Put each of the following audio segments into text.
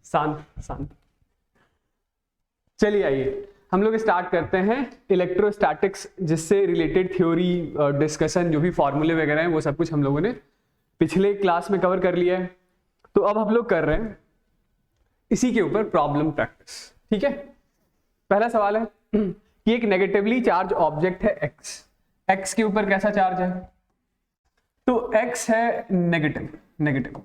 शांत शांत। चलिए आइए हम लोग स्टार्ट करते हैं इलेक्ट्रोस्टैटिक्स, जिससे रिलेटेड थ्योरी डिस्कशन, जो भी फॉर्मूले वगैरह हैं वो सब कुछ हम लोगों ने पिछले क्लास में कवर कर लिया है। तो अब हम लोग कर रहे हैं इसी के ऊपर प्रॉब्लम प्रैक्टिस। ठीक है, पहला सवाल है कि एक नेगेटिवली चार्ज ऑब्जेक्ट है एक्स, एक्स के ऊपर कैसा चार्ज है? तो एक्स है negative, negative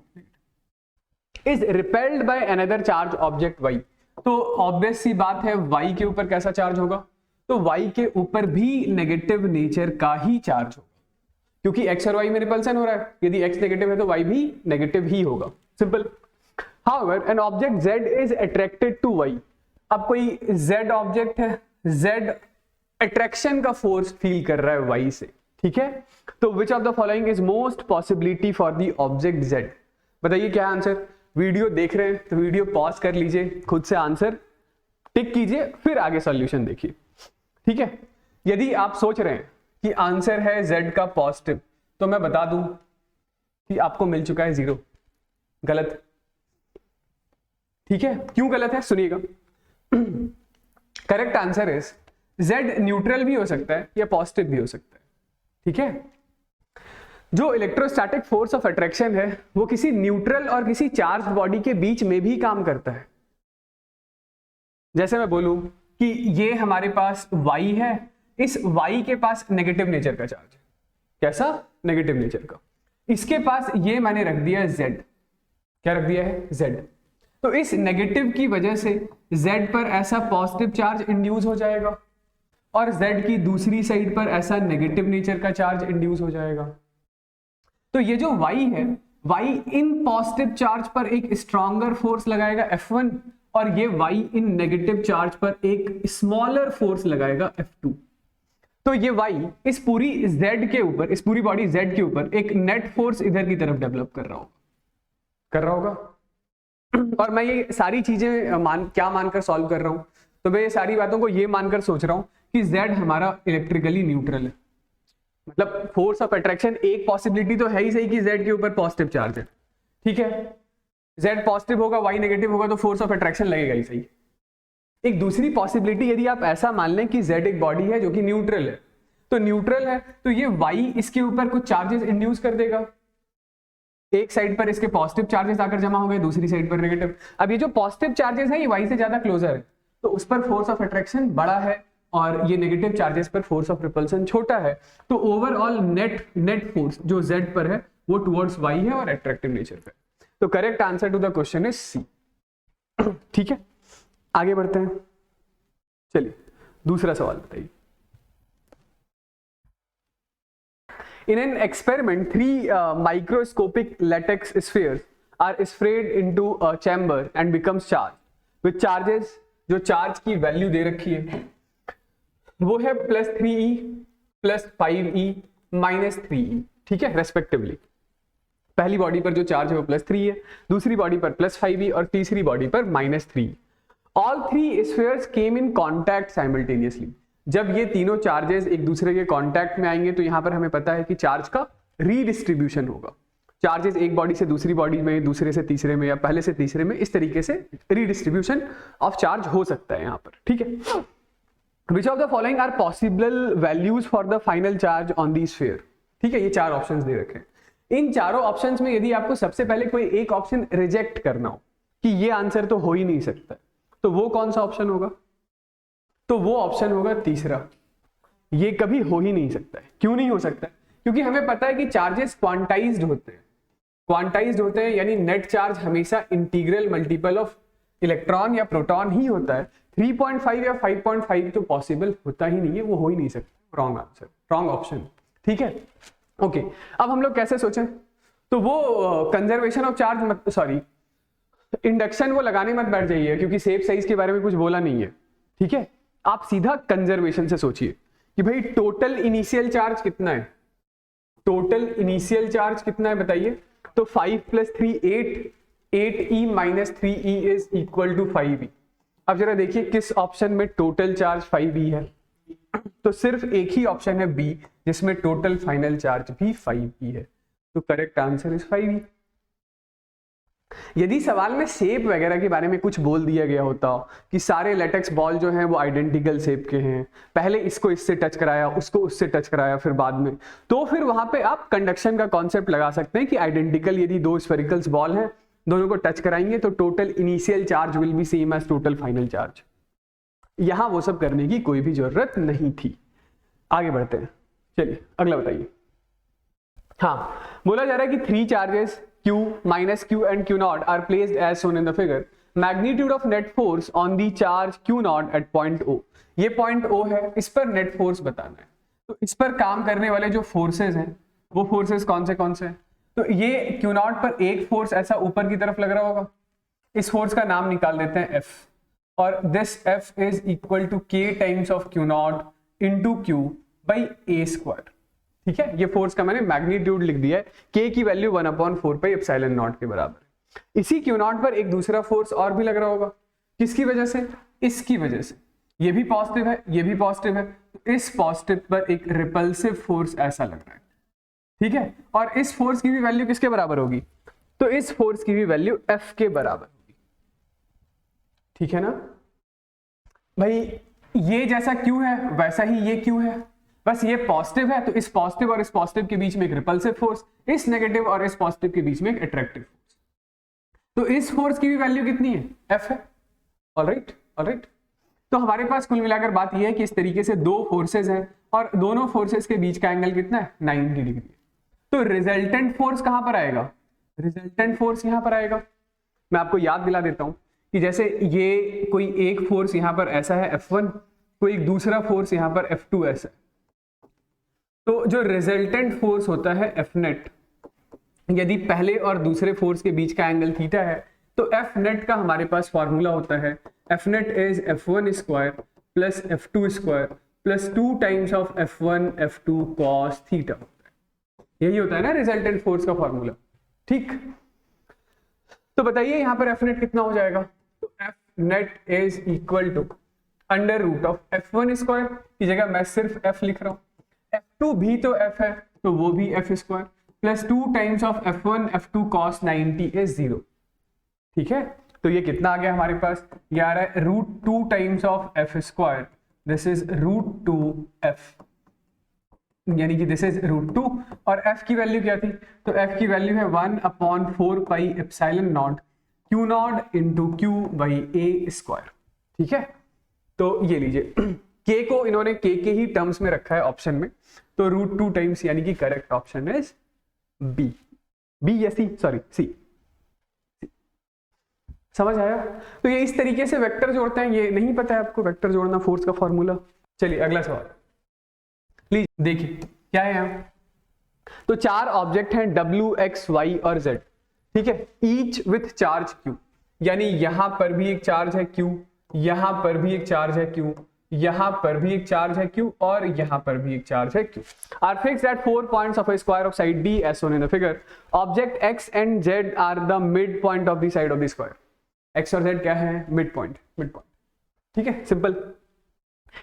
is repelled by another charge object Y. तो ऑब्वियस सी बात है वाई के ऊपर कैसा चार्ज होगा? तो वाई के ऊपर भी नेगेटिव नेचर का ही चार्ज होगा, क्योंकि एक्स और वाई में रिपल्सन हो रहा है। यदि एक्स नेगेटिव है तो वाई भी नेगेटिव ही होगा, simple. However, an object Z is attracted to Y. अब कोई Z ऑब्जेक्ट है, Z अट्रैक्शन का फोर्स फील कर रहा है Y से, ठीक है? तो which of the following is most possibility for the object Z? बताइए क्या आंसर? वीडियो देख रहे हैं तो वीडियो पॉज कर लीजिए, खुद से आंसर टिक कीजिए, फिर आगे सॉल्यूशन देखिए, ठीक है? यदि आप सोच रहे हैं कि आंसर है Z का पॉजिटिव, तो मैं बता दूं कि आपको मिल चुका है 0, गलत। ठीक है, क्यों गलत है सुनिएगा। Correct answer is Z neutral भी हो सकता है या पॉजिटिव भी हो सकता है, ठीक है? जो इलेक्ट्रोस्टैटिक फोर्स ऑफ अट्रैक्शन है वो किसी न्यूट्रल और किसी चार्ज बॉडी के बीच में भी काम करता है। जैसे मैं बोलूं कि ये हमारे पास Y है, इस Y के पास नेगेटिव नेचर का चार्ज है। कैसा? नेगेटिव नेचर का। इसके पास ये मैंने रख दिया है Z। क्या रख दिया है? Z। तो इस नेगेटिव की वजह से Z पर ऐसा पॉजिटिव चार्ज इंड्यूस हो जाएगा और Z की दूसरी साइड पर ऐसा नेगेटिव नेचर का चार्ज इंड्यूस हो जाएगा। तो ये जो Y है, Y इन पॉजिटिव चार्ज पर एक स्ट्रॉन्गर फोर्स लगाएगा F1 और ये Y इन नेगेटिव चार्ज पर एक स्मॉलर फोर्स लगाएगा F2। तो ये Y इस पूरी Z के ऊपर, इस पूरी बॉडी Z के ऊपर एक नेट फोर्स इधर की तरफ डेवलप कर रहा होगा। और मैं ये सारी चीजें क्या मानकर सॉल्व कर रहा हूं? तो मैं ये सारी बातों को ये मानकर सोच रहा हूं कि Z हमारा इलेक्ट्रिकली न्यूट्रल है। मतलब फोर्स ऑफ अट्रैक्शन एक पॉसिबिलिटी तो है ही सही कि Z के ऊपर पॉजिटिव चार्ज है, ठीक है? Z पॉजिटिव होगा, Y नेगेटिव होगा, तो फोर्स ऑफ अट्रैक्शन लगेगा ही सही। एक दूसरी पॉसिबिलिटी, यदि आप ऐसा मान लें कि Z एक बॉडी है जो कि न्यूट्रल है, तो न्यूट्रल है तो ये Y इसके ऊपर कुछ चार्जेस इंड्यूस कर देगा। एक साइड पर इसके पॉजिटिव चार्जेस आकर जमा हो गए, दूसरी साइड पर नेगेटिव। अब ये जो पॉजिटिव चार्जेस है ये Y से ज्यादा क्लोजर है, तो उस पर फोर्स ऑफ अट्रैक्शन बड़ा है और ये नेगेटिव चार्जेस पर फोर्स ऑफ रिपल्सन छोटा है। तो ओवरऑल नेट फोर्स जो Z पर है वो टुवर्ड्स Y है और अट्रैक्टिव नेचर पे। तो correct answer to the question is C। ठीक है, आगे बढ़ते हैं। चलिए दूसरा सवाल बताइए। In an experiment, 3 microscopic latex spheres are sprayed into a chamber and becomes charged with charges, जो चार्ज की वैल्यू दे रखी है वो है +3e, +5e, -3e, ठीक है, रेस्पेक्टिवली। पहली बॉडी पर जो चार्ज है वो +3 है, दूसरी बॉडी पर +5e और तीसरी बॉडी पर -3। All 3 spheres came in contact simultaneously। जब ये तीनों चार्जेस एक दूसरे के कांटेक्ट में आएंगे तो यहां पर हमें पता है कि चार्ज का रीडिस्ट्रीब्यूशन होगा। चार्जेस एक बॉडी से दूसरी बॉडी में, दूसरे से तीसरे में या पहले से तीसरे में, इस तरीके से रीडिस्ट्रीब्यूशन ऑफ चार्ज हो सकता है यहां पर, ठीक है? Which of the following are possible values for the final charge on the sphere? ठीक है, ये 4 ऑप्शंस दे रखे हैं। इन चारों ऑप्शंस में यदि आपको सबसे पहले कोई एक ऑप्शन रिजेक्ट करना हो कि ये आंसर तो हो ही नहीं सकता, तो वो कौन सा ऑप्शन होगा? तो वो ऑप्शन होगा तीसरा, ये कभी हो ही नहीं सकता है। क्यों नहीं हो सकता? क्योंकि हमें पता है कि चार्जेस क्वांटाइज्ड होते हैं। क्वांटाइज्ड होते हैं यानी नेट चार्ज हमेशा इंटीग्रल मल्टीपल ऑफ इलेक्ट्रॉन या प्रोटॉन ही होता है। 3.5 या 5.5 तो पॉसिबल होता ही नहीं है, वो हो ही नहीं सकता। रॉन्ग आंसर, रॉन्ग ऑप्शन, ठीक है? ओके, अब हम लोग कैसे सोचें? तो वो conservation of charge, sorry induction वो लगाने मत बैठ जाइए, क्योंकि सेफ साइज के बारे में कुछ बोला नहीं है, ठीक है? आप सीधा कंजर्वेशन से सोचिए कि भाई टोटल इनिशियल चार्ज कितना है। टोटल इनिशियल चार्ज कितना है बताइए? तो 5 + 3 8, 8e - 3e is equal to 5e। अब जरा देखिए किस ऑप्शन में टोटल चार्ज 5e है। तो सिर्फ एक ही ऑप्शन है बी जिसमें टोटल फाइनल चार्ज भी 5e है। तो करेक्ट आंसर इज 5e। यदि सवाल में शेप वगैरह के बारे में कुछ बोल दिया गया होता कि सारे लेटेक्स बॉल जो हैं वो आइडेंटिकल शेप के हैं, पहले इसको इससे टच कराया, उसको उससे टच कराया, फिर बाद में, तो फिर वहां पे आप कंडक्शन का कॉन्सेप्ट लगा सकते हैं कि आइडेंटिकल यदि दो स्फेरिकल्स बॉल हैं, दोनों को टच कराएंगे तो total initial charge will be same as total final charge. यहां वो सब करने की कोई भी जरूरत नहीं थी। आगे बढ़ते हैं, चलिए अगला बताइए। हाँ, बोला जा रहा है कि 3 charges Q, -Q and Q naught are placed as shown in the figure. Magnitude of net force on the charge Q naught at point O. ये पॉइंट O है, इस पर नेट फोर्स बताना है। तो इस पर काम करने वाले जो फोर्सेस हैं वो फोर्सेस कौन से हैं? तो ये Q naught पर एक फोर्स ऐसा ऊपर की तरफ लग रहा होगा, इस फोर्स का नाम निकाल देते हैं F, और this F is equal to K times of Q naught into Q by A square. ठीक है, ये फोर्स का मैंने मैग्नीट्यूड लिख दिया है, K की वैल्यू 1/4 पाई एप्सिलॉन नॉट के बराबर। इसी Q नॉट पर एक दूसरा फोर्स और भी लग रहा होगा, किसकी वजह से? इसकी वजह से। ये भी पॉजिटिव है, ये भी पॉजिटिव है, तो इस पॉजिटिव पर एक रिपल्सिव फोर्स ऐसा लग रहा है। ठीक है, और इस फोर्स की भी वैल्यू किसके बराबर होगी? तो इस फोर्स की भी वैल्यू F के बराबर होगी। ठीक है ना भाई, ये जैसा Q है वैसा ही ये Q है, बस ये पॉजिटिव है तो इस पॉजिटिव और इस पॉजिटिव के बीच में एक रिपल्सिव फोर्स, इस नेगेटिव और इस पॉजिटिव के बीच में एक अट्रैक्टिव फोर्स। तो इस फोर्स की भी वैल्यू कितनी है? F है। Alright, alright. तो हमारे पास कुल मिलाकर बात यह है कि इस तरीके से दो फोर्सेस हैं और दोनों फोर्सेस के बीच का एंगल कितना है? 90 डिग्री। तो रिजल्टेंट फोर्स कहां पर आएगा? रिजल्टेंट फोर्स यहां पर आएगा। मैं आपको याद दिला देता हूं कि जैसे ये कोई एक फोर्स यहां पर ऐसा है F1, कोई दूसरा फोर्स यहां पर F2 ऐसा है, तो जो रिजल्टेंट फोर्स होता है F नेट, यदि पहले और दूसरे फोर्स के बीच का एंगल थीटा है तो F नेट का हमारे पास फॉर्मूला होता है F net is F1 square plus F2 square plus 2 times of F1 F2 cos theta. यही होता है ना रिजल्टेंट फोर्स का फॉर्मूला। ठीक, तो बताइए यहां पर F नेट कितना हो जाएगा? तो F net is equal to under root of F1 square की जगह मैं सिर्फ F लिख रहा हूं, F2 भी तो F है तो वो भी F square plus 2 times of F1 F2 cos 90 is 0। ठीक है, तो ये कितना आ गया हमारे पास? ये आ रहा है √2 times of F square, this is √2 F, यानी कि दिस इज √2, और F की वैल्यू क्या थी? तो F की वैल्यू है 1/4 pi epsilon not Q not into Q by A square. ठीक है, तो ये लीजिए K को इन्होंने K के ही टर्म्स में रखा है ऑप्शन में, तो √2 टाइम्स, यानी कि करेक्ट ऑप्शन इज बी या सी, सॉरी सी। समझ आया? तो ये इस तरीके से वेक्टर जोड़ते हैं। ये नहीं पता है आपको वेक्टर जोड़ना, फोर्स का फॉर्मूला? चलिए अगला सवाल प्लीज देखिए क्या है यहां। तो 4 ऑब्जेक्ट हैं W, X, Y और Z। ठीक है, ईच विथ चार्ज Q, यानी यहां पर भी एक चार्ज है Q, यहां पर भी एक चार्ज है Q, यहां पर भी एक चार्ज है Q और यहां पर भी एक चार्ज है Q। Are fixed at 4 points of a square of side D as shown in the figure. Object X and Z are the midpoint of the side of the square. X और Z क्या है? Mid point, mid point. ठीक है, simple.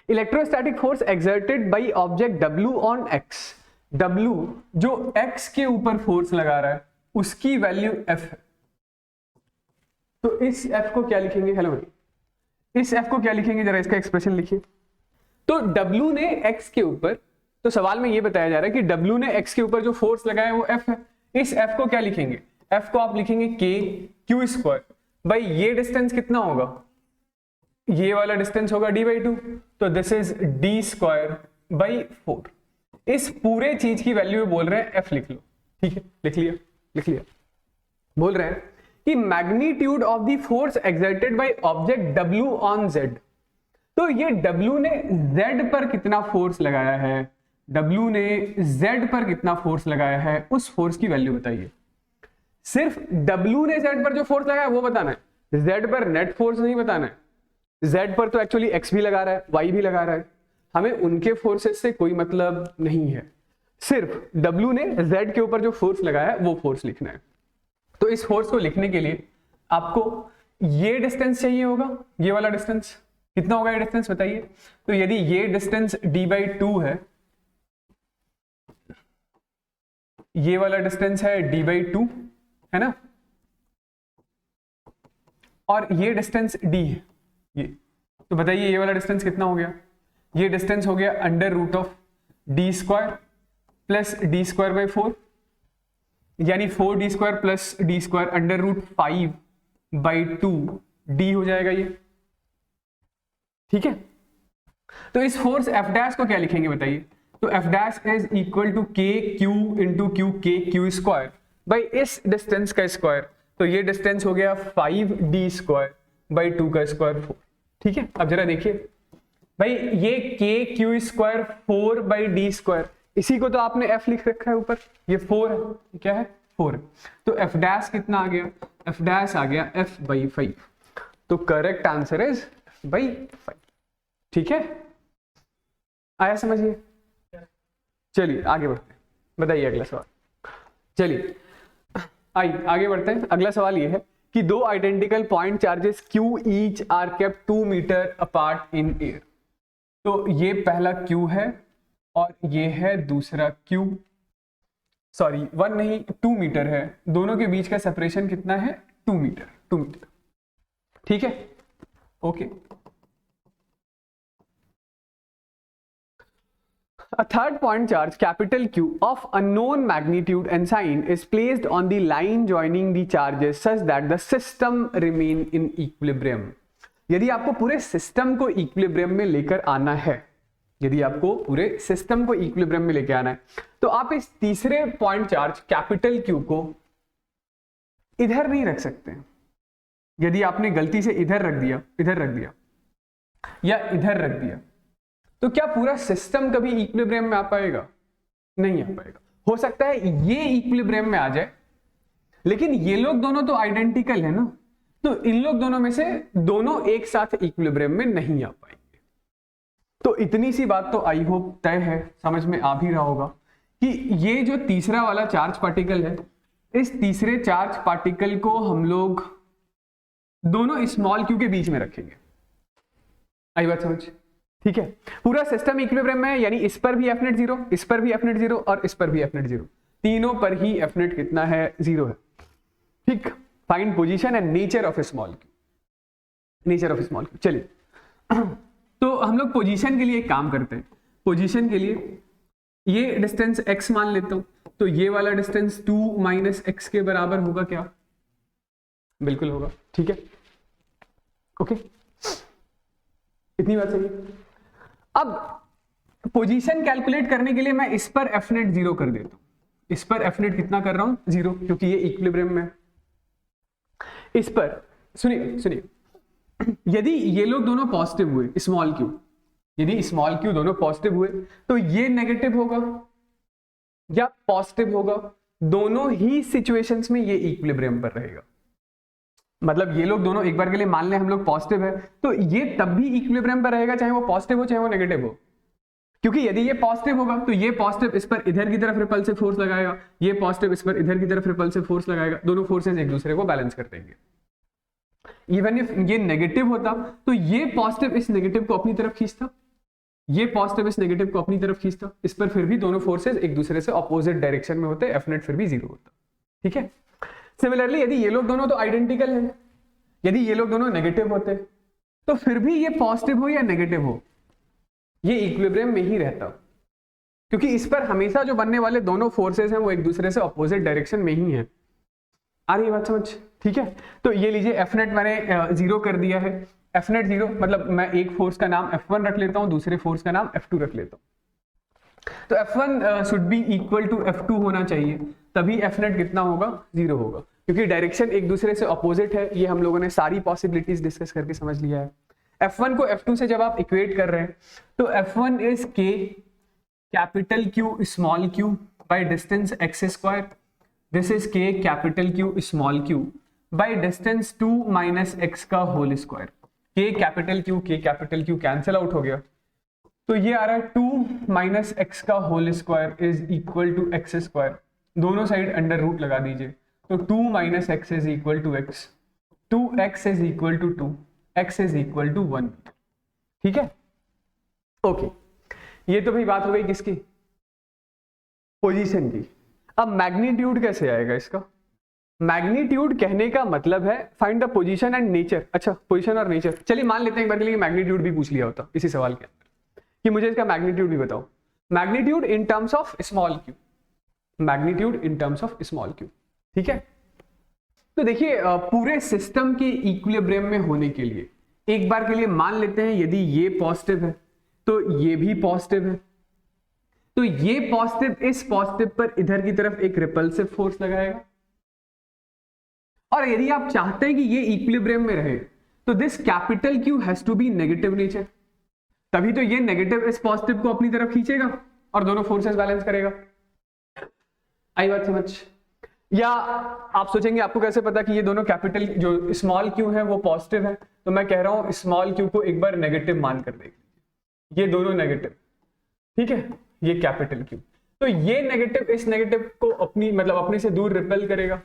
Electrostatic force exerted by object W on X, W जो X के ऊपर force लगा रहा है उसकी वैल्यू F है। तो इस F को क्या लिखेंगे? हेलो, इस F को क्या लिखेंगे? जरा इसका एक्सप्रेशन लिखिए। तो W ने X के ऊपर, तो सवाल में ये बताया जा रहा है कि W ने X के ऊपर जो फोर्स लगाया है वो F है। इस F को क्या लिखेंगे? F को आप लिखेंगे K Q स्क्वायर भाई, ये डिस्टेंस कितना होगा? ये वाला डिस्टेंस होगा D/2, तो this is D square by 4। इस पूरे चीज की वैल्यू बोल रहे हैं F लिख लो। ठीक है, लिख लिया, लिख लिया। बोल रहे हैं कि magnitude of the force exerted by object W on Z। तो ये W ने Z पर कितना फोर्स लगाया है, W ने Z पर कितना फोर्स लगाया है, उस फोर्स की वैल्यू बताइए। सिर्फ W ने Z पर जो फोर्स लगाया वो बताना है, Z पर नेट फोर्स नहीं बताना है। Z पर तो एक्चुअली X भी लगा रहा है, Y भी लगा रहा है, हमें उनके फोर्सेस से कोई मतलब नहीं है। सिर्फ W ने Z के ऊपर जो फोर्स लगाया है वो फोर्स लिखना है। तो इस फोर्स को लिखने के लिए आपको ये डिस्टेंस चाहिए होगा, ये वाला डिस्टेंस कितना होगा? ये डिस्टेंस बताइए। तो यदि ये डिस्टेंस D/2 है, ये वाला डिस्टेंस है D/2, है ना? और ये डिस्टेंस d है ये, तो बताइए ये वाला डिस्टेंस कितना हो गया? ये डिस्टेंस हो गया under root of D square plus D square by 4, यानी 4d square plus D square under root 5/2 हो जाएगा ये, ठीक है। तो इस फोर्स एफ डैश को क्या लिखेंगे बताइए? तो F dash is equal to K Q into Q, K Q square by इस डिस्टेंस का स्क्वायर, तो ये डिस्टेंस हो गया 5d स्क्वायर बाई 2 का स्क्वायर 4, ठीक है। अब जरा देखिए भाई, ये के क्यू स्क्वायर 4/d स्क्वायर, इसी को तो आपने f लिख रखा है ऊपर, ये 4 है, क्या है 4 है, तो f डैश कितना आ गया? f डैश आ गया f/5, तो करेक्ट आंसर इज f/5, ठीक है। आया समझिए? चलिए आगे बढ़ते हैं, बताइए अगला सवाल। चलिए आइए आगे बढ़ते हैं। अगला सवाल ये है कि दो identical point charges q each are kept 2 metre apart in air. तो ये पहला q है और ये है दूसरा q, सॉरी 1 नहीं 2 मीटर है, दोनों के बीच का सेपरेशन कितना है? 2 मीटर, ठीक है, okay. A third point charge capital Q of unknown magnitude and sign is placed on the line joining the charges such that the system remain in equilibrium। यदि आपको पूरे सिस्टम को इक्विलिब्रियम में लेकर आना है, यदि आपको पूरे सिस्टम को इक्विलिब्रियम में लेकर आना है, तो आप इस तीसरे पॉइंट चार्ज कैपिटल Q को इधर नहीं रख सकते। यदि आपने गलती से इधर रख दिया या इधर रख दिया, तो क्या पूरा सिस्टम कभी इक्विलिब्रियम में आ पाएगा? नहीं आ पाएगा। हो सकता है ये इक्विलिब्रियम में आ जाए, लेकिन ये लोग दोनों तो आइडेंटिकल है ना, तो इन लोग दोनों में से दोनों एक साथ इक्विलिब्रियम में नहीं आ पाएंगे। तो इतनी सी बात तो आई होप तय है, समझ में आ भी रहा होगा कि ये जो तीसरा वाला चार्ज पार्टिकल है, इस तीसरे चार्ज पार्टिकल को हम लोग दोनों स्मॉल q के बीच में रखेंगे। आई बात समझ? ठीक है, पूरा सिस्टम इक्विलिब्रियम में है, यानी इस पर भी F net 0, इस पर भी F net 0 और इस पर भी F net 0, तीनों पर ही F net कितना है? 0 है, ठीक। Find position and nature of small q, चलिए तो हम लोग पोजीशन के लिए एक काम करते हैं। पोजीशन के लिए ये डिस्टेंस x मान लेता हूं, तो ये वाला डिस्टेंस 2 - x के बराबर होगा क्या? बिल्कुल होगा, ठीक है, ओके, इतनी बात सही है। अब पोजीशन कैलकुलेट करने के लिए मैं इस पर F net 0 कर देता हूं। इस पर F net कितना कर रहा हूं? 0, क्योंकि ये इक्विलिब्रियम में है। इस पर सुनिए, यदि ये लोग दोनों पॉजिटिव हुए, स्मॉल q, यदि स्मॉल q दोनों पॉजिटिव हुए, तो ये नेगेटिव होगा या पॉजिटिव होगा, दोनों ही सिचुएशंस में ये इक्विलिब्रियम पर रहेगा। मतलब ये लोग दोनों एक बार के लिए मान लें हम लोग पॉजिटिव है, तो ये तब भी इक्विलिब्रियम पर रहेगा, चाहे वो पॉजिटिव हो चाहे वो नेगेटिव हो, क्योंकि यदि ये पॉजिटिव होगा तो ये पॉजिटिव इस पर इधर की तरफ रिपल्सिव फोर्स लगाएगा, ये पॉजिटिव इस पर इधर की तरफ रिपल्सिव फोर्स लगाएगा, दोनों फोर्सेस एक दूसरे को बैलेंस कर देंगे। इवन इफ ये नेगेटिव होता तो ये पॉजिटिव इस नेगेटिव को अपनी तरफ खींचता, ये पॉजिटिव इस नेगेटिव को अपनी तरफ खींचता, इस पर फिर भी दोनों फोर्सेस एक दूसरे से ऑपोजिट डायरेक्शन में होते, F net फिर भी 0 होता, ठीक है। सिमिलरली यदि ये लोग दोनों तो आइडेंटिकल हैं, यदि ये लोग दोनों नेगेटिव होते तो फिर भी ये पॉजिटिव हो या नेगेटिव हो, ये इक्विलिब्रियम में ही रहता, क्योंकि इस पर हमेशा जो बनने वाले दोनों फोर्सेस हैं वो एक दूसरे से ऑपोजिट डायरेक्शन में ही हैं। आ रही है बात समझ? ठीक है, तो ये लीजिए F net मैंने 0 कर दिया है। F net 0 मतलब मैं एक फोर्स का नाम F1 रख लेता हूं, दूसरे फोर्स का नाम F2 रख लेता हूं। तो F1 should be equal to F2 होना चाहिए, तभी F net कितना होगा? 0 होगा, क्योंकि डायरेक्शन एक दूसरे से ऑपोजिट है। ये हम लोगों ने सारी पॉसिबिलिटीज डिस्कस करके समझ लिया है। F1 को F2 से जब आप इक्वेट कर रहे हैं तो F1 इज K capital Q small q by distance x square, this is K capital Q small q by distance 2 - x का whole square. K capital Q cancel out हो गया, तो ये आ रहा है 2 - x का whole square is equal to x square, दोनों साइड अंडर रूट लगा दीजिए, तो 2 - x is equal to x, 2x is equal to 2, x is equal to 1, ठीक है, ओके। ये तो भाई बात हो गई किसकी? पोजीशन की। अब मैग्नीट्यूड कैसे आएगा इसका? मैग्नीट्यूड कहने का मतलब है find the position and nature. अच्छा, पोजीशन और नेचर, चलिए मान लेते हैं एक बार के लिए मैग्नीट्यूड भी पूछ लिया होता इसी सवाल के अंदर कि मुझे इसका मैग्नीट्यूड भी बताओ। Magnitude in terms of small Q, magnitude in terms of small Q, ठीक है। तो देखिए पूरे सिस्टम के इक्विलिब्रियम में होने के लिए एक बार के लिए मान लेते हैं यदि ये पॉजिटिव है तो ये भी पॉजिटिव है, तो ये पॉजिटिव इस पॉजिटिव पर इधर की तरफ एक रिपल्सिव फोर्स लगाएगा, और यदि आप चाहते हैं कि ये इक्विलिब्रियम में रहे तो this capital Q has to be negative nature, तभी तो ये नेगेटिव इस पॉजिटिव को अपनी तरफ खींचेगा और दोनों फोर्सेस बैलेंस करेगा। आई बात समझ? या आप सोचेंगे आपको कैसे पता कि ये दोनों कैपिटल जो स्मॉल क्यू है वो पॉजिटिव है, तो मैं कह रहा हूं स्मॉल क्यू को एक बार नेगेटिव मान कर देख लीजिए, ये दोनों नेगेटिव, ठीक है, ये कैपिटल क्यू, तो ये नेगेटिव इस नेगेटिव को अपनी मतलब अपने से दूर रिपेल करेगा,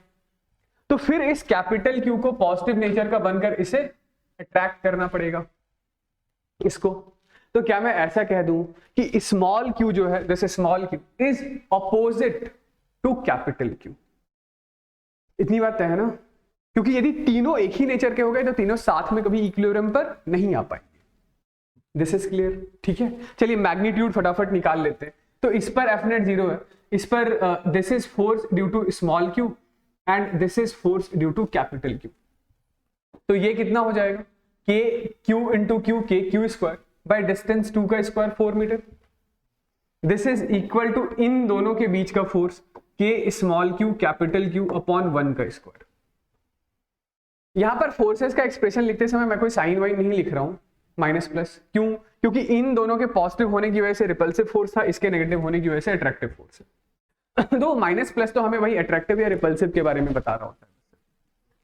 तो फिर इस कैपिटल क्यू को पॉजिटिव नेचर का बनकर इसे अट्रैक्ट करना पड़ेगा इसको। तो क्या मैं ऐसा कह दूं कि स्मॉल क्यू जो है, जैसे small Q is opposite to capital Q, इतनी बात तय है ना, क्योंकि यदि तीनों एक ही नेचर के हो गए तो तीनों साथ में कभी इक्विलिब्रियम पर नहीं आ पाएंगे। दिस इज क्लियर, ठीक है। चलिए मैग्नीट्यूड फटाफट निकाल लेते हैं। तो इस पर एफ नेट 0 है, इस पर this is force due to small Q and this is force due to capital Q, तो ये कितना हो जाएगा, K Q into Q, K Q square by distance 2 का square 4 metre, this is equal to इन दोनों के बीच का force K small Q capital Q upon 1 का स्क्वायर। यहां पर फोर्सेस का एक्सप्रेशन लिखते समय मैं कोई साइन वाइन नहीं लिख रहा हूं, माइनस प्लस, क्यों, क्योंकि इन दोनों के पॉजिटिव होने की वजह से रिपल्सिव फोर्स था, इसके नेगेटिव होने की वजह से अट्रैक्टिव फोर्स है। तो माइनस प्लस तो हमें वही अट्रैक्टिव या रिपल्सिव के बारे में बता रहा होता है,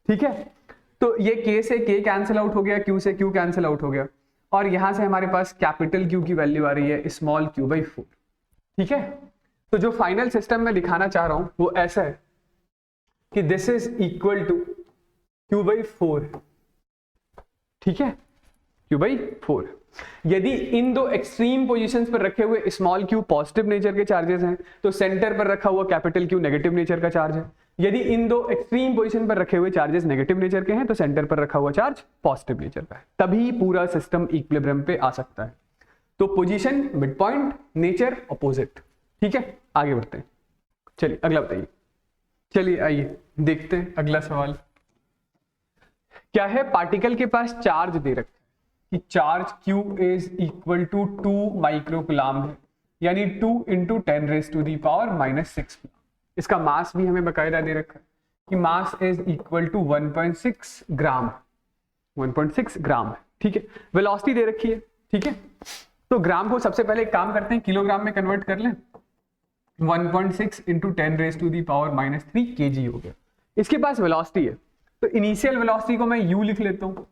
ठीक है। तो ये के से के कैंसिल आउट हो गया, क्यू से क्यू कैंसिल आउट हो गया, और यहां से हमारे पास कैपिटल क्यू की वैल्यू आ रही है स्मॉल क्यू बाई 4, ठीक है। तो जो फाइनल सिस्टम में दिखाना चाह रहा हूं वो ऐसा है कि this is equal to Q by 4, ठीक है, क्यू बाई 4। यदि इन दो एक्सट्रीम पोजीशंस पर रखे हुए स्मॉल क्यू पॉजिटिव नेचर के चार्जेस हैं तो सेंटर पर रखा हुआ कैपिटल क्यू नेगेटिव नेचर का चार्ज है। यदि इन दो एक्सट्रीम पोजीशन पर रखे हुए चार्जेस नेगेटिव नेचर के हैं तो सेंटर पर रखा हुआ चार्ज पॉजिटिव नेचर का है, तभी पूरा सिस्टम इक्विलिब्रियम पे आ सकता है। तो position, mid point, nature, opposite, ठीक है। आगे बढ़ते हैं, चलिए अगला बताइए। चलिए आइए देखते हैं अगला सवाल क्या है। पार्टिकल के पास चार्ज दे रखा है कि charge Q is equal to 2 microcoulomb है, यानी 2 into 10 raise to the power -6। इसका मास भी हमें बकायदा दे रखा है कि मास इज इक्वल टू 1.6 ग्राम, 1.6 ग्राम है, ठीक है। वेलोसिटी दे रखी है, ठीक है। तो ग्राम को सबसे पहले एक काम करते हैं, किलोग्राम में कन्वर्ट कर लें। 1.6 into 10 raise to the power -3 kg हो गया। इसके पास वेलोसिटी है, तो इनिशियल वेलोसिटी को मैं u लिख लेता हूं।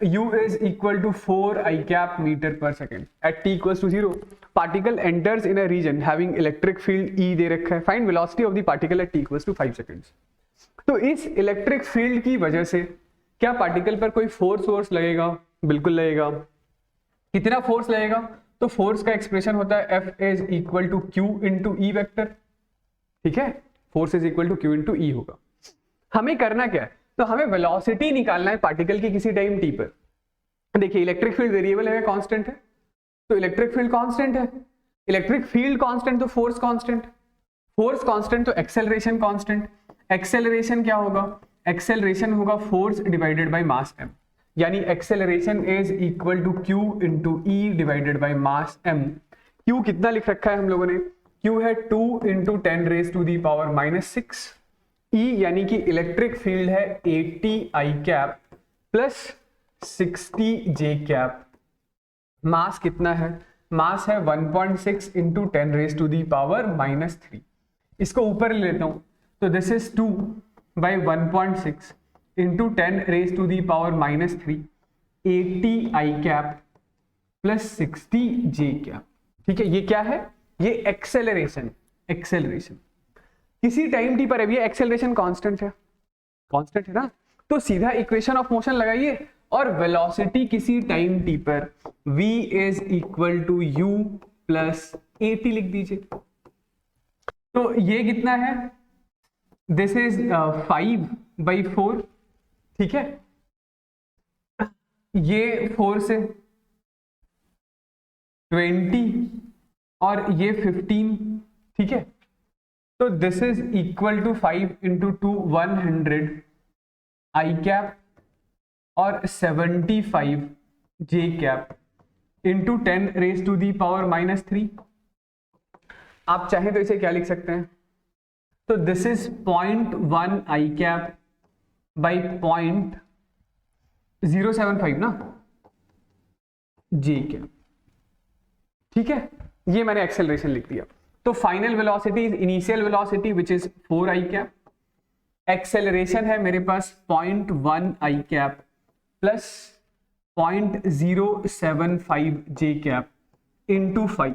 u is equal to 4 i cap metre पर second at t equals to 0। Particle enters in a region having electric field E दे रखा है, find velocity of the particle at t equals to 5 seconds. तो इस electric field की वजह से क्या पार्टिकल पर कोई फोर्स लगेगा? बिल्कुल लगेगा। कितना फोर्स लगेगा? तो फोर्स का एक्सप्रेशन होता है F is equal to Q into E vector, ठीक है। Force is equal to Q into E होगा। हमें करना क्या है, तो हमें वेलोसिटी निकालना है पार्टिकल की किसी टाइम t पर। देखिए इलेक्ट्रिक फील्ड वेरिएबल है, कांस्टेंट है, तो इलेक्ट्रिक फील्ड कांस्टेंट है, इलेक्ट्रिक फील्ड कांस्टेंट तो फोर्स कांस्टेंट, फोर्स कांस्टेंट तो एक्सेलरेशन कांस्टेंट। एक्सेलरेशन क्या होगा? एक्सेलरेशन होगा force divided by mass m, यानी acceleration is equal to Q into E divided by mass m। Q कितना लिख रखा है हम लोगों ने? Q है 2 into 10 raise to the power -6। E यानी कि इलेक्ट्रिक फील्ड है 80 i cap plus 60 j cap. Mass कितना है? मास है 1.6 into 10 raise to the power -3। इसको ऊपर ले लेता हूं, तो this is 2 by 1.6 into 10 raise to the power -3, 80 i cap plus 60 j cap, ठीक है। ये क्या है? ये एक्सेलरेशन, एक्सेलरेशन किसी टाइम t पर है, ये एक्सेलरेशन कांस्टेंट है, कांस्टेंट है ना, तो सीधा इक्वेशन ऑफ मोशन लगाइए और वेलोसिटी किसी टाइम t पर v is equal to u plus 80 लिख दीजिए। तो ये कितना है? दिस इज 5/4, ठीक है, ये 4 से 20 और ये 15, ठीक है। तो this is equal to 5 into 2 100 I cap और 75 J cap into 10 raise to the power -3। आप चाहें तो इसे क्या लिख सकते हैं, तो this is 0.1 I cap by 0.075 ना जे कैप, ठीक है। ये मैंने एक्सेलरेशन लिख दिया। तो final velocity is initial velocity which is 4 I cap, acceleration है मेरे पास 0.1 आई कैप प्लस 0.075 जे कैप इंटू 5।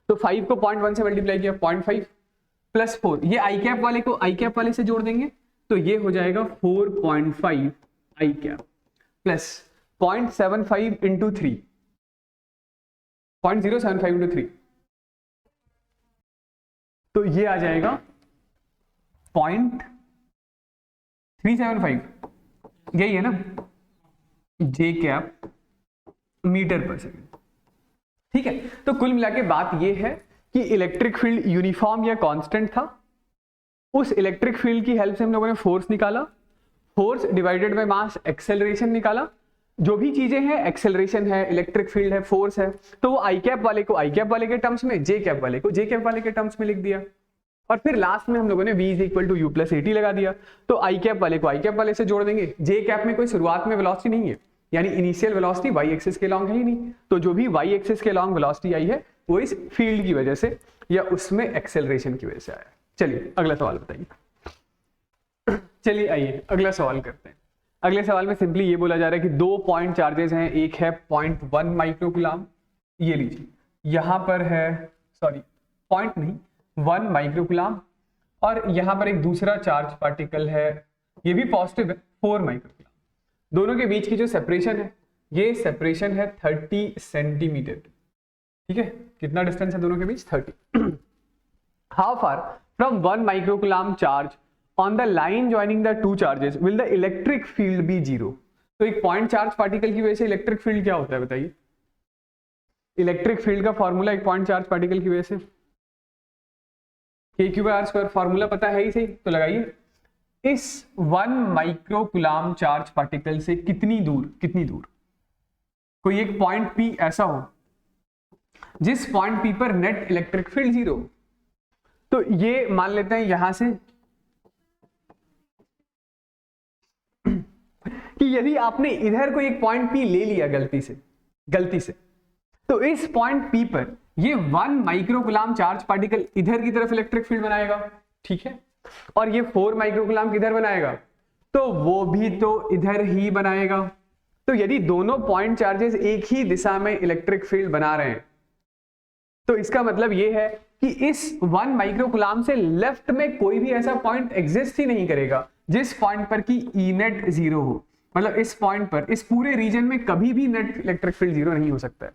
तो 5 को 0.1 से मल्टीप्लाई किया 0.5 प्लस 4, ये आई कैप वाले को आई कैप वाले से जोड़ देंगे तो ये हो जाएगा 4.5 आई कैप प्लस 0.75 इंटू 3, 0.075 इंटू 3, तो ये आ जाएगा 0.375, यही है ना, जे कैप मीटर पर सेकेंड, ठीक है। तो कुल मिला के बात ये है कि इलेक्ट्रिक फील्ड यूनिफॉर्म या कांस्टेंट था। उस इलेक्ट्रिक फील्ड की हेल्प से हम लोगों ने फोर्स निकाला, force divided by mass acceleration निकाला। जो भी चीजें हैं, एक्सेलरेशन है, इलेक्ट्रिक फील्ड है, फोर्स है, तो वो आई कैप वाले को आई कैप वाले के टर्म्स में, जे कैप वाले को जे कैप वाले के टर्म्स में लिख दिया। और फिर लास्ट में हम लोगों ने v is equal to U plus AT लगा दिया। तो आई कैप वाले को आई कैप वाले से जोड़ देंगे। जे कैप में कोई शुरुआत में वेलोसिटी नहीं है, यानी इनिशियल वेलोसिटी y एक्सिस के लॉन्ग है ही नहीं, तो जो भी y एक्सिस के लॉन्ग वेलोसिटी आई है वो इस फील्ड की वजह से या उसमें एक्सेलरेशन की वजह से आया। चलिए अगला सवाल बताइए। चलिए आइए अगला सवाल करते हैं। अगले सवाल में सिंपली ये बोला जा रहा है कि 2 पॉइंट चार्जेस हैं, एक है 0.1 माइक्रोकुलाम, ये लीजिए, यहां पर है, सॉरी पॉइंट नहीं 1 माइक्रोकुलाम, और यहां पर एक दूसरा चार्ज पार्टिकल है, ये भी पॉजिटिव है, 4 माइक्रोकुलाम। दोनों के बीच की जो सेपरेशन है, ये सेपरेशन है 30 सेंटीमीटर, ठीक है। कितना डिस्टेंस है दोनों के बीच, 30। How far from 1 microcoulomb charge on the line joining the two charges will the electric field be 0। तो एक पॉइंट चार्ज पार्टिकल की वजह से इलेक्ट्रिक फील्ड क्या होता है बताइए। इलेक्ट्रिक फील्ड का फॉर्मूला एक पॉइंट चार्ज पार्टिकल की वजह से k/r², फॉर्मूला पता है ही सही, तो लगाइए। इस 1 माइक्रोकुलाम चार्ज पार्टिकल से कितनी दूर कोई एक पॉइंट P ऐसा हो जिस पॉइंट P पर नेट इलेक्ट्रिक फील्ड 0, तो ये मान लेते हैं यहां से कि यदि आपने इधर कोई एक पॉइंट P ले लिया गलती से, तो इस पॉइंट P पर ये 1 माइक्रोकुलाम चार्ज पार्टिकल इधर की तरफ इलेक्ट्रिक फील्ड बनाएगा, ठीक है, और ये 4 माइक्रोकुलाम किधर बनाएगा, तो वो भी तो इधर ही बनाएगा। तो यदि दोनों पॉइंट चार्जेस एक ही दिशा में इलेक्ट्रिक फील्ड बना रहे हैं, तो इसका मतलब ये है कि इस 1 माइक्रोकुलाम से लेफ्ट में कोई भी ऐसा पॉइंट एग्जिस्ट ही नहीं करेगा जिस पॉइंट पर की ई नेट 0 हो। मतलब इस पॉइंट पर, इस पूरे रीजन में कभी भी नेट इलेक्ट्रिक फील्ड 0 नहीं हो सकता है।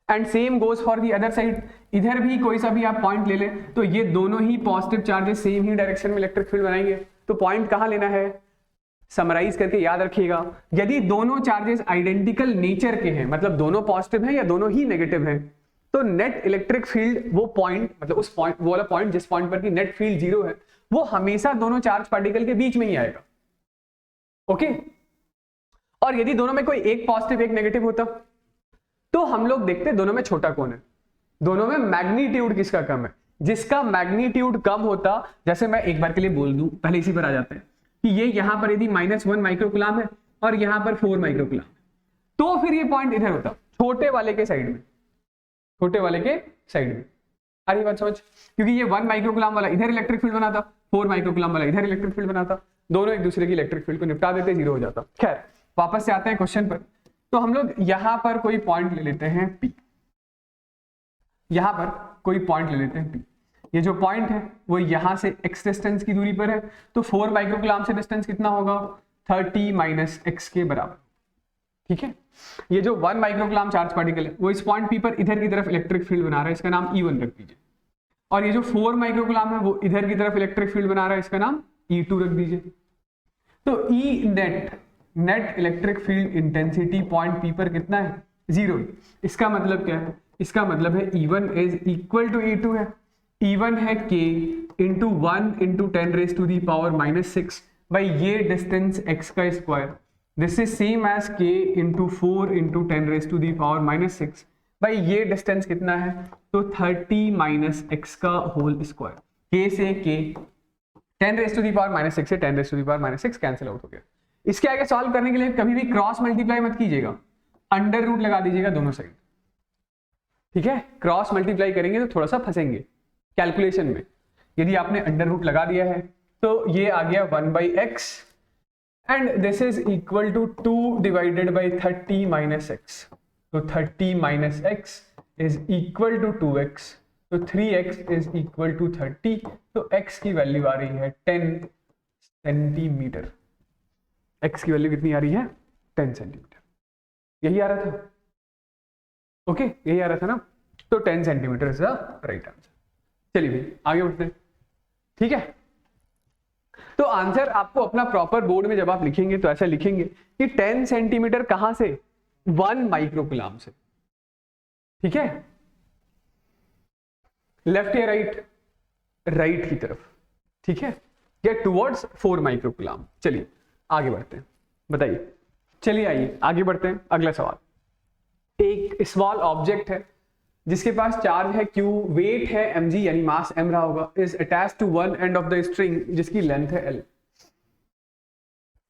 And same goes for the other side, इधर भी कोई सा भी आप पॉइंट ले ले, तो ये दोनों ही पॉजिटिव चार्जेस सेम ही डायरेक्शन में इलेक्ट्रिक फील्ड बनाएंगे। तो पॉइंट कहां लेना है, समराइज करके याद रखिएगा, यदि दोनों चार्जेस आइडेंटिकल नेचर के हैं, मतलब दोनों पॉजिटिव हैं या दोनों ही नेगेटिव हैं, तो नेट इलेक्ट्रिक फील्ड वो पॉइंट, मतलब उस पॉइंट, वो वाला पॉइंट जिस पॉइंट पर की नेट फील्ड 0 है, वो हमेशा दोनों चार्ज पार्टिकल के बीच में ही आएगा। ओके, और यदि दोनों में कोई एक पॉजिटिव एक नेगेटिव होता, तो हम लोग देखते दोनों में छोटा कौन है, दोनों में मैग्नीट्यूड किसका कम है। जिसका मैग्नीट्यूड कम होता, जैसे मैं एक बार के लिए बोल दूं, पहले इसी पर आ जाते हैं कि ये यहां पर यदि -1 माइक्रोकुलाम है और यहां पर 4 माइक्रोकुलाम, तो फिर ये पॉइंट इधर होता, छोटे वाले के साइड में, छोटे वाले के साइड में। आ रही बात समझ, क्योंकि ये 1 माइक्रोकुलाम वाला इधर इलेक्ट्रिक फील्ड बनाता, 4 माइक्रोकुलाम वाला इधर इलेक्ट्रिक फील्ड बनाता, दोनों एक दूसरे की इलेक्ट्रिक फील्ड को निपटा देते, 0 हो जाता। खैर वापस से आते हैं क्वेश्चन पर। तो हम लोग यहां पर कोई पॉइंट ले लेते हैं P, यहां पर कोई पॉइंट ले लेते हैं P। ये जो पॉइंट है वो यहां से x डिस्टेंस की दूरी पर है, तो 4 माइक्रोकुलाम से डिस्टेंस कितना होगा, 30 - x के बराबर, ठीक है। ये जो 1 माइक्रोकुलाम चार्ज पार्टिकल है वो इस पॉइंट P पर इधर की तरफ इलेक्ट्रिक फील्ड बना रहा है, इसका नाम E1 रख दीजिए। और ये जो 4 माइक्रोकुलाम है वो इधर की तरफ इलेक्ट्रिक फील्ड बना रहा है, इसका नाम E2 रख दीजिए। तो E net electric field intensity point P पर कितना है? 0। इसका मतलब क्या है? इसका मतलब है E1 is equal to E2 है। E1 है K इंटू 1 इंटू 10⁻⁻⁻⁶ बाई ये डिस्टेंस x का square, this is same as K into 4 into 10⁻⁻⁶ by ये डिस्टेंस कितना है? तो 30 माइनस x का होल स्क्वायर। K से K 10⁻⁻⁶ से 10⁻⁻⁶ कैंसिल आउट हो गया। इसके आगे सॉल्व करने के लिए कभी भी क्रॉस मल्टीप्लाई मत कीजिएगा, अंडर रूट लगा दीजिएगा दोनों साइड, ठीक है? क्रॉस मल्टीप्लाई करेंगे तो थोड़ा सा फंसेंगे कैलकुलेशन में। यदि आपने अंडर रूट लगा दिया है तो ये आ गया 1/x and this is equal to 2 divided by 30 minus X. तो 30 minus X is equal to 2x, तो 3x इज इक्वल टू 30। तो x की वैल्यू आ रही है 10 सेंटीमीटर। x की वैल्यू कितनी आ रही है? 10 सेंटीमीटर। यही आ रहा था, ओके यही आ रहा था ना? तो 10 centimetre is the right answer. चलिए भाई आगे बढ़ते हैं, ठीक है? तो आंसर आपको अपना प्रॉपर बोर्ड में जब आप लिखेंगे तो ऐसा लिखेंगे कि 10 सेंटीमीटर कहां से? 1 माइक्रोकुलाम से, ठीक है? लेफ्ट या राइट? राइट की तरफ, ठीक है? या टुवर्ड्स 4 माइक्रोकुलाम। चलिए आगे बढ़ते हैं, बताइए। चलिए आइए आगे बढ़ते हैं। अगला सवाल, एक स्मॉल ऑब्जेक्ट है जिसके पास चार्ज है Q, वेट है mg यानी मास m रहा होगा, is attached to one end of the string जिसकी लेंथ है L।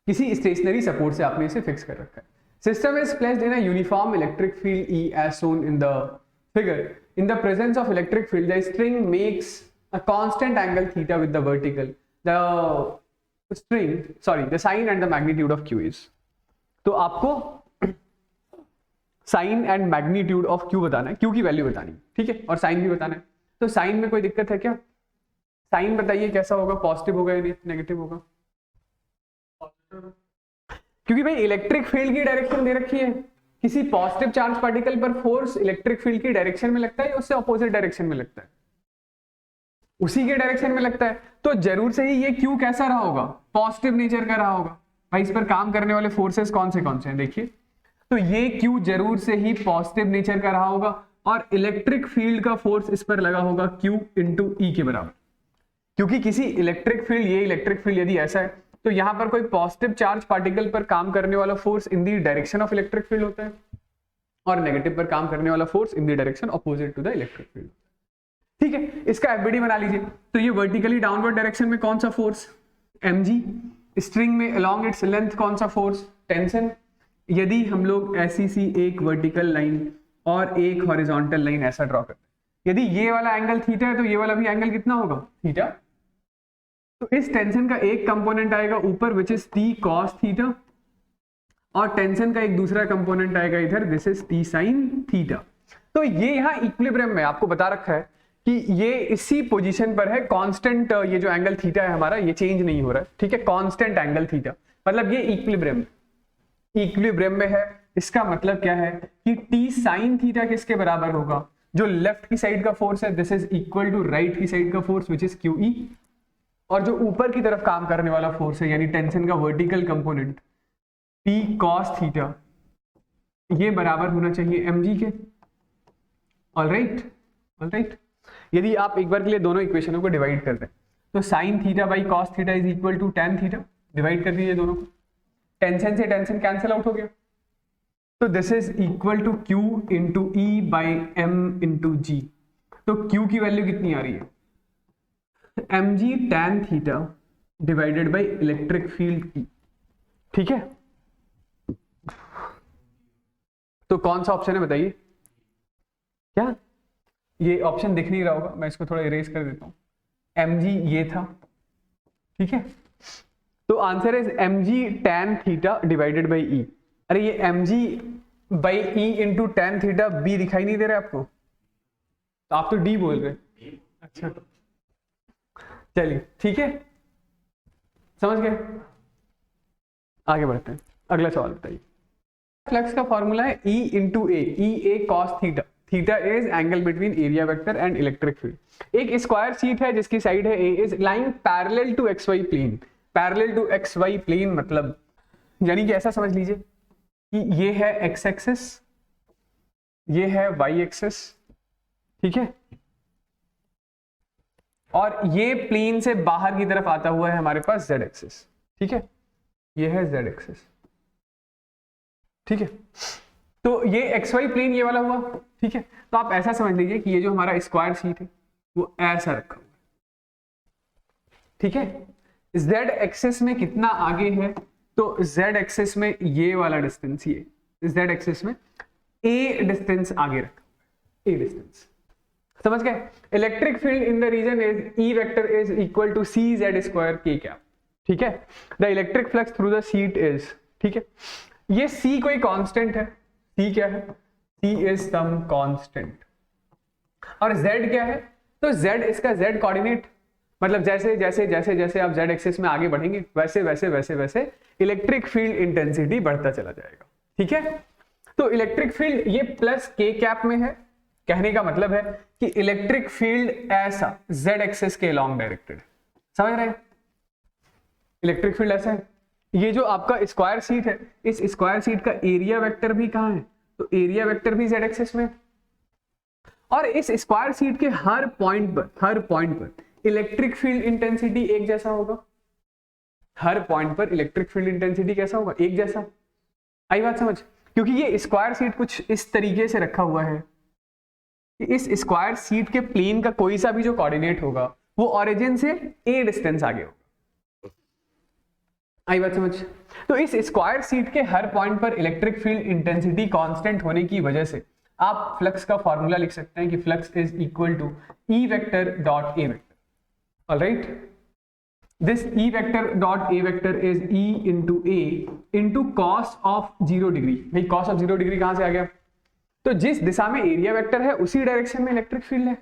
किसी स्टेशनरी सपोर्ट से आपने इसे फिक्स कर रखा है। System is placed in a uniform electric field E as shown in the figure. In the presence of electric field the string makes a constant angle theta with the vertical, the string sorry the sign and the magnitude of Q is. तो आपको sign and magnitude of Q बताना है, Q की value बतानी है, ठीक है? और साइन भी बताना है। तो साइन में कोई दिक्कत है क्या? साइन बताइए कैसा होगा, पॉजिटिव होगा या नेगेटिव होगा? क्योंकि भाई इलेक्ट्रिक फील्ड की डायरेक्शन दे रखी है, किसी पॉजिटिव चार्ज पार्टिकल पर फोर्स इलेक्ट्रिक फील्ड की डायरेक्शन में लगता है या उससे ऑपोजिट डायरेक्शन में लगता है? उसी के डायरेक्शन में लगता है। तो जरूर से ही ये Q कैसा रहा होगा? पॉजिटिव नेचर का रहा होगा। भाई इस पर काम करने वाले फोर्सेस कौन से हैं? देखिए, तो ये Q जरूर से ही पॉजिटिव नेचर का रहा होगा और इलेक्ट्रिक फील्ड का फोर्स इस पर लगा होगा Q इंटू E के बराबर। क्योंकि किसी इलेक्ट्रिक फील्ड, ये इलेक्ट्रिक फील्ड यदि ऐसा है तो यहां पर कोई पॉजिटिव चार्ज पार्टिकल पर काम करने वाला force in the direction of electric field होता है और नेगेटिव पर काम करने वाला force in the direction opposite to the electric field, ठीक है? इसका FBD बना लीजिए। तो ये वर्टिकली डाउनवर्ड डायरेक्शन में कौन सा फोर्स? mg। स्ट्रिंग में अलोंग इट्स लेंथ कौन सा फोर्स? टेंशन। यदि हम लोग ऐसी सी एक वर्टिकल लाइन और एक हॉरिजॉन्टल लाइन ऐसा ड्रॉ करते हैं, यदि ये वाला एंगल थीटा है तो ये वाला भी एंगल कितना होगा? थीटा। तो इस टेंशन का एक कंपोनेंट आएगा ऊपर which is T cos theta और टेंशन का एक दूसरा कंपोनेंट आएगा इधर, this is T sin theta. तो ये यहाँ इक्विलिब्रियम में आपको बता रखा है कि ये इसी पोजीशन पर है, कांस्टेंट। ये जो एंगल थीटा है हमारा ये चेंज नहीं हो रहा है, ठीक है? कांस्टेंट एंगल थीटा, मतलब ये इक्विलिब्रियम में है। इसका मतलब क्या है कि T sin थीटा किसके बराबर होगा? जो लेफ्ट की साइड का फोर्स है this is equal to right की साइड का फोर्स विच इज QE, और जो ऊपर की तरफ काम करने वाला फोर्स है यानी टेंशन का vertical component P cos theta, ये बराबर होना चाहिए mg के। ऑलराइट। यदि आप एक बार के लिए दोनों इक्वेशनों को डिवाइड कर दें तो sin theta by cos theta is equal to tan theta, divide कर दीजिए दोनों को। टेंशन से टेंशन कैंसिल आउट हो गया, तो this is equal to Q into E by M into G। तो Q की वैल्यू कितनी आ रही है? mg tan theta divided by electric field E, ठीक है? तो कौन सा ऑप्शन है बताइए? क्या ये ऑप्शन दिख नहीं रहा होगा, मैं इसको थोड़ा इरेज कर देता हूं। mg ये था, ठीक है? तो answer is mg tan theta divided by E। अरे ये mg by E into tan theta B दिखाई नहीं दे रहा है आपको? तो आप तो D बोल रहे। अच्छा चलिए ठीक है, समझ गए? आगे बढ़ते हैं, अगला सवाल बताइए। फ्लक्स का फॉर्मूला है E into A, E A cos theta. Theta is angle between area vector and electric field. एक स्क्वायर शीट है जिसकी साइड है A is lying parallel to X Y plane. Parallel to X Y plane मतलब यानी कि ऐसा समझ लीजिए कि ये है एक्स एक्सिस, ये है वाई एक्सिस, ठीक है, और ये प्लेन से बाहर की तरफ आता हुआ है हमारे पास जेड एक्सिस, ठीक है, ये है जेड एक्सिस, ठीक है। तो ये एक्स वाई प्लेन ये वाला हुआ, ठीक है। तो आप ऐसा समझ लीजिए कि ये जो हमारा स्क्वायर शीट है वो ऐसा रखा हुआ है, ठीक है। जेड एक्सिस में कितना आगे है, तो जेड एक्सिस में ये वाला डिस्टेंस, ये जेड एक्सिस में ए डिस्टेंस आगे रखा हुआ है, ए डिस्टेंस, समझ गए। Electric field in the region is E vector is equal to C Z square के कैप, ठीक है। The electric flux through the sheet is, ठीक है, ये सी कोई कांस्टेंट है, सी क्या है, सी इज सम कांस्टेंट, और जेड क्या है, तो जेड इसका जेड कोऑर्डिनेट, मतलब जैसे जैसे जैसे जैसे आप जेड एक्सिस में आगे बढ़ेंगे वैसे वैसे वैसे वैसे इलेक्ट्रिक फील्ड इंटेंसिटी बढ़ता चला जाएगा, ठीक है। तो इलेक्ट्रिक फील्ड ये प्लस के कैप में है, कहने का मतलब है कि इलेक्ट्रिक फील्ड ऐसा जेड एक्सिस के अलॉन्ग डायरेक्टेड, समझ रहे हैं। इलेक्ट्रिक फील्ड ऐसा है, ये जो आपका स्क्वायर शीट है, इस स्क्वायर शीट का एरिया वेक्टर भी कहां है, तो एरिया वेक्टर भी जेड एक्सिस में, और इस स्क्वायर शीट के हर पॉइंट पर इलेक्ट्रिक फील्ड इंटेंसिटी एक जैसा होगा, हर पॉइंट पर इलेक्ट्रिक फील्ड इंटेंसिटी कैसा होगा, एक जैसा। आई बात समझ, क्योंकि ये स्क्वायर शीट कुछ इस तरीके से रखा हुआ है कि इस स्क्वायर शीट के प्लेन का कोई सा भी जो कोऑर्डिनेट होगा वो ओरिजिन से ए डिस्टेंस आगे होगा, आई बात समझ। तो इस स्क्वायर शीट के हर पॉइंट पर इलेक्ट्रिक फील्ड इंटेंसिटी कांस्टेंट होने की वजह से आप फ्लक्स का फॉर्मूला लिख सकते हैं कि flux is equal to E vector dot A vector, alright. This E vector dot A vector is E into A into cos of 0 degree. भाई कॉस ऑफ 0 डिग्री कहां से आ गया, तो जिस दिशा में एरिया वेक्टर है उसी डायरेक्शन में इलेक्ट्रिक फील्ड है,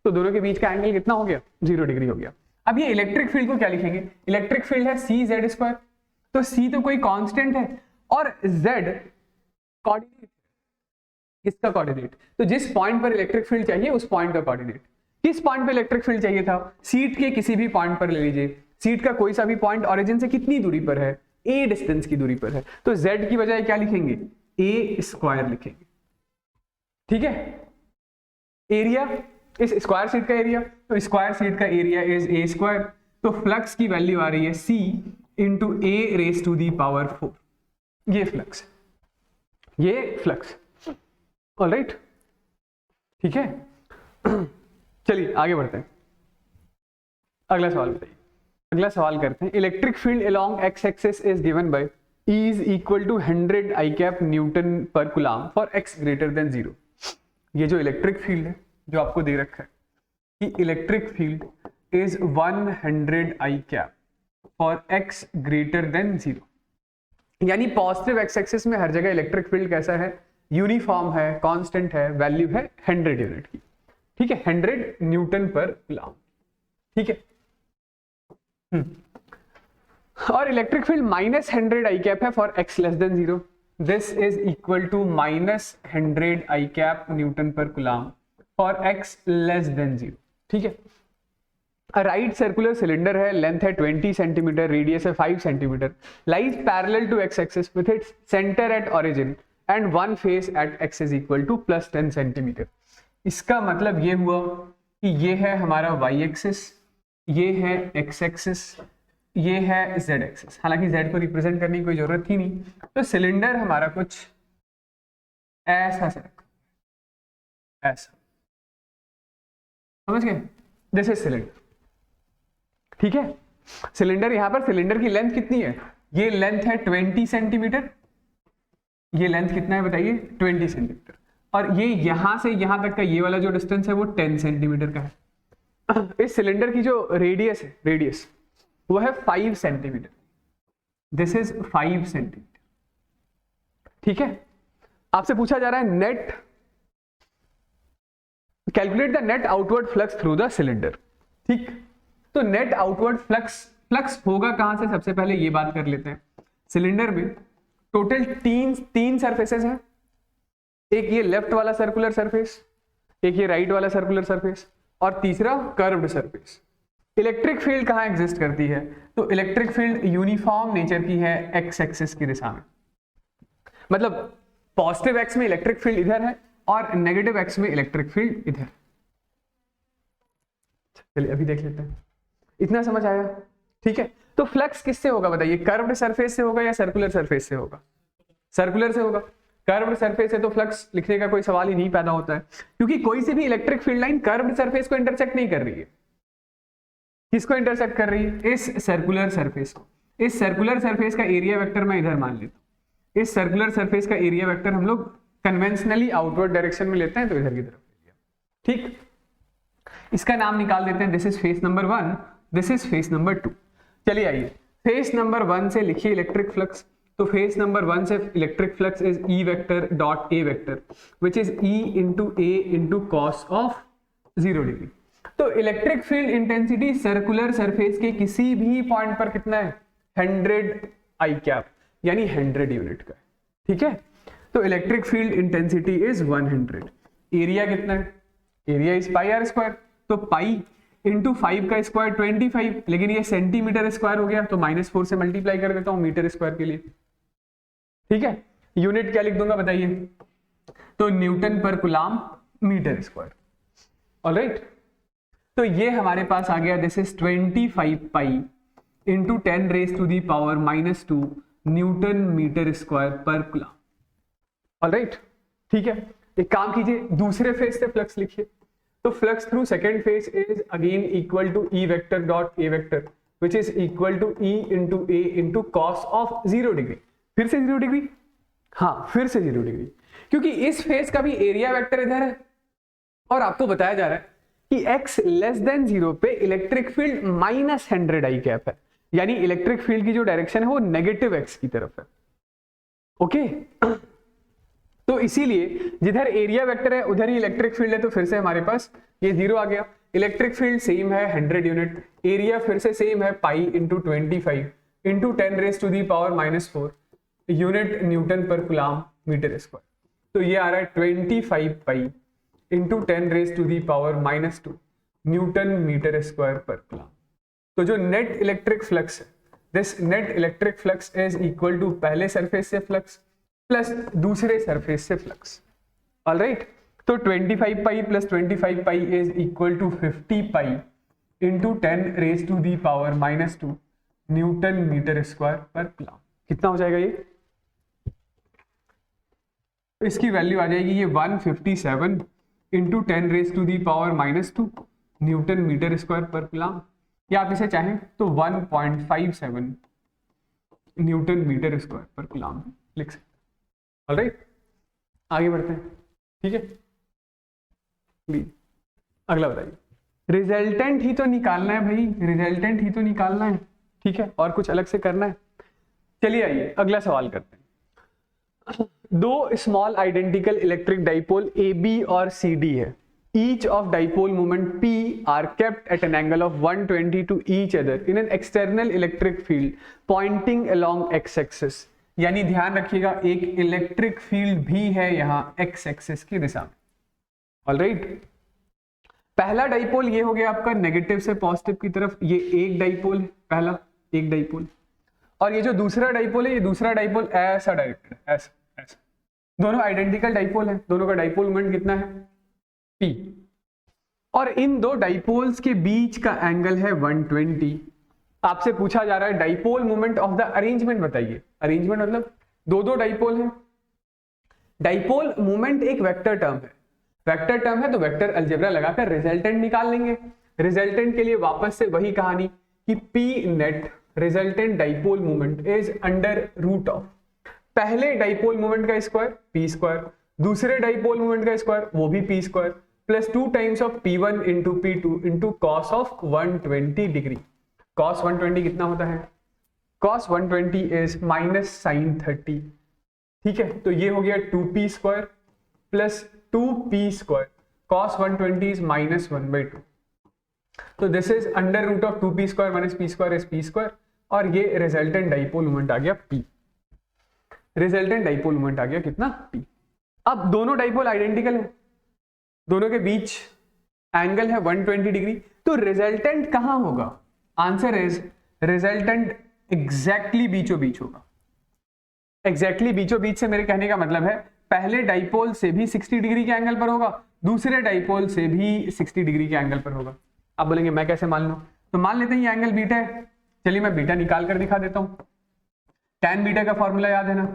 तो दोनों के बीच का एंगल कितना हो गया, 0 डिग्री हो गया। अब ये इलेक्ट्रिक फील्ड को क्या लिखेंगे, इलेक्ट्रिक फील्ड है सी जेड स्क्वायर, तो सी तो कोई कांस्टेंट है और जेड कोऑर्डिनेट, किसका कोऑर्डिनेट, तो जिस पॉइंट पर इलेक्ट्रिक फील्ड चाहिए उस पॉइंट का कोऑर्डिनेट। किस पॉइंट पर इलेक्ट्रिक फील्ड चाहिए था, सीट के किसी भी पॉइंट पर ले लीजिए, सीट का कोई सा भी पॉइंट ओरिजिन से कितनी दूरी पर है, ए डिस्टेंस की दूरी पर है, तो जेड की बजाय क्या लिखेंगे, ए स्क्वायर लिखेंगे, ठीक है। एरिया, इस स्क्वायर शीट का एरिया, तो स्क्वायर शीट का एरिया इज ए स्क्वायर, तो फ्लक्स की वैल्यू आ रही है C into A raise to the power 4, ये फ्लक्स, ये फ्लक्स, ऑलराइट, ठीक है। चलिए आगे बढ़ते हैं, अगला सवाल बताइए। अगला सवाल करते हैं, electric field along X axis is given by E is equal to 100 I cap newton पर coulomb for x greater than 0। ये जो इलेक्ट्रिक फील्ड है जो आपको दे रखा है कि electric field is 100 I cap for x greater than 0, यानी पॉजिटिव x एक्सिस में हर जगह इलेक्ट्रिक फील्ड कैसा है, यूनिफॉर्म है, कांस्टेंट है, वैल्यू है 100 यूनिट की, ठीक है, 100 न्यूटन पर कूलम, ठीक है। और इलेक्ट्रिक फील्ड -100 I कैप है for x less than 0, this is equal to -100 I cap newton पर coulomb for x less than 0, ठीक है। राइट सर्कुलर सिलेंडर है, लेंथ है 20 सेंटीमीटर, रेडियस है 5 centimetre, lies parallel to x axis with its centre at origin and one face at x is equal to +10 centimetre. इसका मतलब ये हुआ कि ये है हमारा y एक्सिस, ये है x एक्सिस, ये है z एक्सिस। हालांकि z को रिप्रेजेंट करने की कोई जरूरत थी नहीं, तो सिलेंडर हमारा कुछ ऐसा से रखा, ऐसा, समझ गए, दिस इज सिलेंडर, ठीक है। सिलेंडर, यहां पर सिलेंडर की लेंथ कितनी है, ये लेंथ है 20 सेंटीमीटर, ये लेंथ कितना है बताइए, 20 सेंटीमीटर, और ये यहां से यहां तक का ये वाला जो डिस्टेंस है वो 10 सेंटीमीटर का है। इस सिलेंडर की जो रेडियस है, रेडियस वो है 5 सेंटीमीटर, दिस इज 5 सेंटीमीटर, ठीक है। आपसे पूछा जा रहा है net, calculate the net outward flux through the cylinder, ठीक। तो नेट आउटवर्ड फ्लक्स, फ्लक्स होगा कहां से, सबसे पहले ये बात कर लेते हैं। सिलेंडर में टोटल तीन सरफेसेस हैं, एक ये लेफ्ट वाला सर्कुलर सरफेस, एक ये राइट वाला सर्कुलर सरफेस, और तीसरा कर्व्ड सरफेस। इलेक्ट्रिक फील्ड कहाँ एग्जिस्ट करती है? तो इलेक्ट्रिक फील्ड यूनिफॉर्म नेचर की है एक्स एक्सिस की दिशा में, मतलब पॉजिटिव एक्स में इलेक्ट्रिक फील्ड इधर है और नेगेटिव एक्स में इलेक्ट्रिक फील्ड इधर। चलिए अभी देख लेते हैं, इतना समझ आया? ठीक है, तो फ्लक्स किससे होगा बताइए, कर्व्ड सरफेस से होगा या सर्कुलर सरफेस से होगा? सर्कुलर से होगा। कर्व्ड सरफेस है तो फ्लक्स लिखने का कोई सवाल ही नहीं पैदा होता है, क्योंकि कोई सी भी electric field line curved surface को इंटरसेक्ट नहीं कर रही है। किसको इंटरसेक्ट कर रही है? इस सर्कुलर सरफेस को। इस सर्कुलर सरफेस का एरिया वेक्टर मैं इधर मान लेता हूं। इस सर्कुलर सरफेस का एरिया वेक्टर हम लोग कन्वेंशनली आउटवर्ड डायरेक्शन में लेते हैं, तो इधर की तरफ ले लिया। ठीक, इसका नाम निकाल देते हैं, this is face number 1, this is face number 2। चलिए आइए, फेस नंबर 1 से लिखिए इलेक्ट्रिक फ्लक्स। तो फेस नंबर 1 से electric flux is E vector dot A vector which is E into A into cos of 0 degree. तो electric field intensity circular surface के किसी भी पॉइंट पर कितना है? 100 आई कैप, यानी 100 यूनिट का है। ठीक है, तो electric field intensity is 100। Area कितना है? Area is pi R square, तो पाई इंटू 5 का स्क्वायर 25, लेकिन ये सेंटीमीटर स्क्वायर हो गया तो -4 से मल्टीप्लाई कर देता हूं मीटर स्क्वायर के लिए। ठीक है, यूनिट क्या लिख दूंगा बताइए? तो न्यूटन पर कूलम मीटर स्क्वायर। ऑलराइट, तो ये हमारे पास आ गया, this is 25 pi into 10 raise to the power -2 newton metre square पर कूलम। ऑलराइट, ठीक है, एक काम कीजिए, दूसरे फेज से फ्लक्स लिखिए। तो flux through second face is again equal to E vector dot A vector which is equal to E into A into cos of 0 degree. फिर से 0 डिग्री, हाँ फिर से 0 डिग्री, क्योंकि इस फेज का भी एरिया वेक्टर इधर है और आपको बताया जा रहा है कि x लेस देन 0 पे इलेक्ट्रिक फील्ड -100 आई कैप है, यानी इलेक्ट्रिक फील्ड की जो डायरेक्शन है वो नेगेटिव x की तरफ है। ओके, तो इसीलिए जिधर एरिया वेक्टर है उधर ही इलेक्ट्रिक फील्ड है, तो फिर से हमारे पास ये 0 आ गया। इलेक्ट्रिक फील्ड सेम है 100 यूनिट, एरिया फिर से सेम है pi into 25 into 10 raise to the power -4 unit newton पर कूलम मीटर स्क्वायर। तो ये आ रहा है 25 pi into 10 raise to the power -2 newton metre square पर कूलम। तो जो नेट इलेक्ट्रिक फ्लक्स है, this net electric flux is equal to पहले सरफेस से फ्लक्स प्लस दूसरे सरफेस से फ्लक्स। ऑलराइट, तो 25 pi plus 25 pi is equal to 50 pi into 10 raise to the power -2 newton metre square पर coulomb. कितना हो जाएगा ये? इसकी वैल्यू आ जाएगी ये 157 into 10 raise to the power -2 newton metre square पर कूलम, या आप इसे चाहें तो 1.57 न्यूटन मीटर स्क्वायर पर कूलम लिख सकते हैं। ऑलराइट, आगे बढ़ते हैं। ठीक है, अगला बताइए। रिजल्टेंट ही तो निकालना है भाई, रिजल्टेंट ही तो निकालना है। ठीक है, और कुछ अलग से करना है? चलिए आइए अगला सवाल करते हैं। दो small identical electric dipole A B और सी डी है। Each of dipole moment P are kept at an angle of 120 to each other in an external electric field pointing along x-axis। यानी ध्यान रखिएगा एक इलेक्ट्रिक फील्ड भी है यहाँ x axis की दिशा में। ऑलराइट, पहला डाइपोल ये हो गया आपका नेगेटिव से पॉजिटिव की तरफ, ये एक डाइपोल है, पहला एक डाइपोल, और ये जो दूसरा डाइपोल है, ये दूसरा डाइपोल ऐसा डायरेक्टेड है, ऐसा ऐसा। दोनों आइडेंटिकल डाइपोल है, दोनों का डाइपोल मोमेंट कितना है? P। और इन दो डाइपोल्स के बीच का एंगल है 120। आपसे पूछा जा रहा है dipole moment of the arrangement बताइए। अरेंजमेंट मतलब दो डाइपोल हैं। डाइपोल मोमेंट एक वेक्टर टर्म है, वेक्टर टर्म है तो वेक्टर अलजेब्रा लगाकर रिजल्टेंट निकाल लेंगे। रिजल्टेंट के लिए वापस से वही कहानी कि P net resultant dipole moment is under root of पहले डाइपोल मोमेंट का स्क्वायर P स्क्वायर, दूसरे डाइपोल मोमेंट का स्क्वायर वो भी P square, plus 2 times of P1 into P2 into cos of 120 degree. Cos 120 कितना होता है? Cos 120 is minus sine 30। ठीक है, तो ये हो गया 2P square plus 2P square, cos 120 is -1/2। तो this is under root of 2P square minus P square is P square, और ये रिजल्टेंट डाइपोल मोमेंट आ गया P। रिजल्टेंट डाइपोल मोमेंट आ गया कितना? P। अब दोनों डाइपोल आइडेंटिकल है, दोनों के बीच एंगल है 120 डिग्री, तो रिजल्टेंट कहां होगा? आंसर इज रिजल्टेंट एग्जैक्टली बीचों बीच होगा। एग्जैक्टली बीचों बीच से मेरे कहने का मतलब है पहले डाइपोल से भी 60 डिग्री के एंगल पर होगा, दूसरे डाइपोल से भी 60 डिग्री के एंगल पर होगा। आप बोलेंगे मैं कैसे मान लूं? तो मान लेते हैं ये एंगल बीटा है, चलिए मैं बीटा निकाल कर दिखा देता हूं। tan बीटा का फॉर्मूला याद है ना?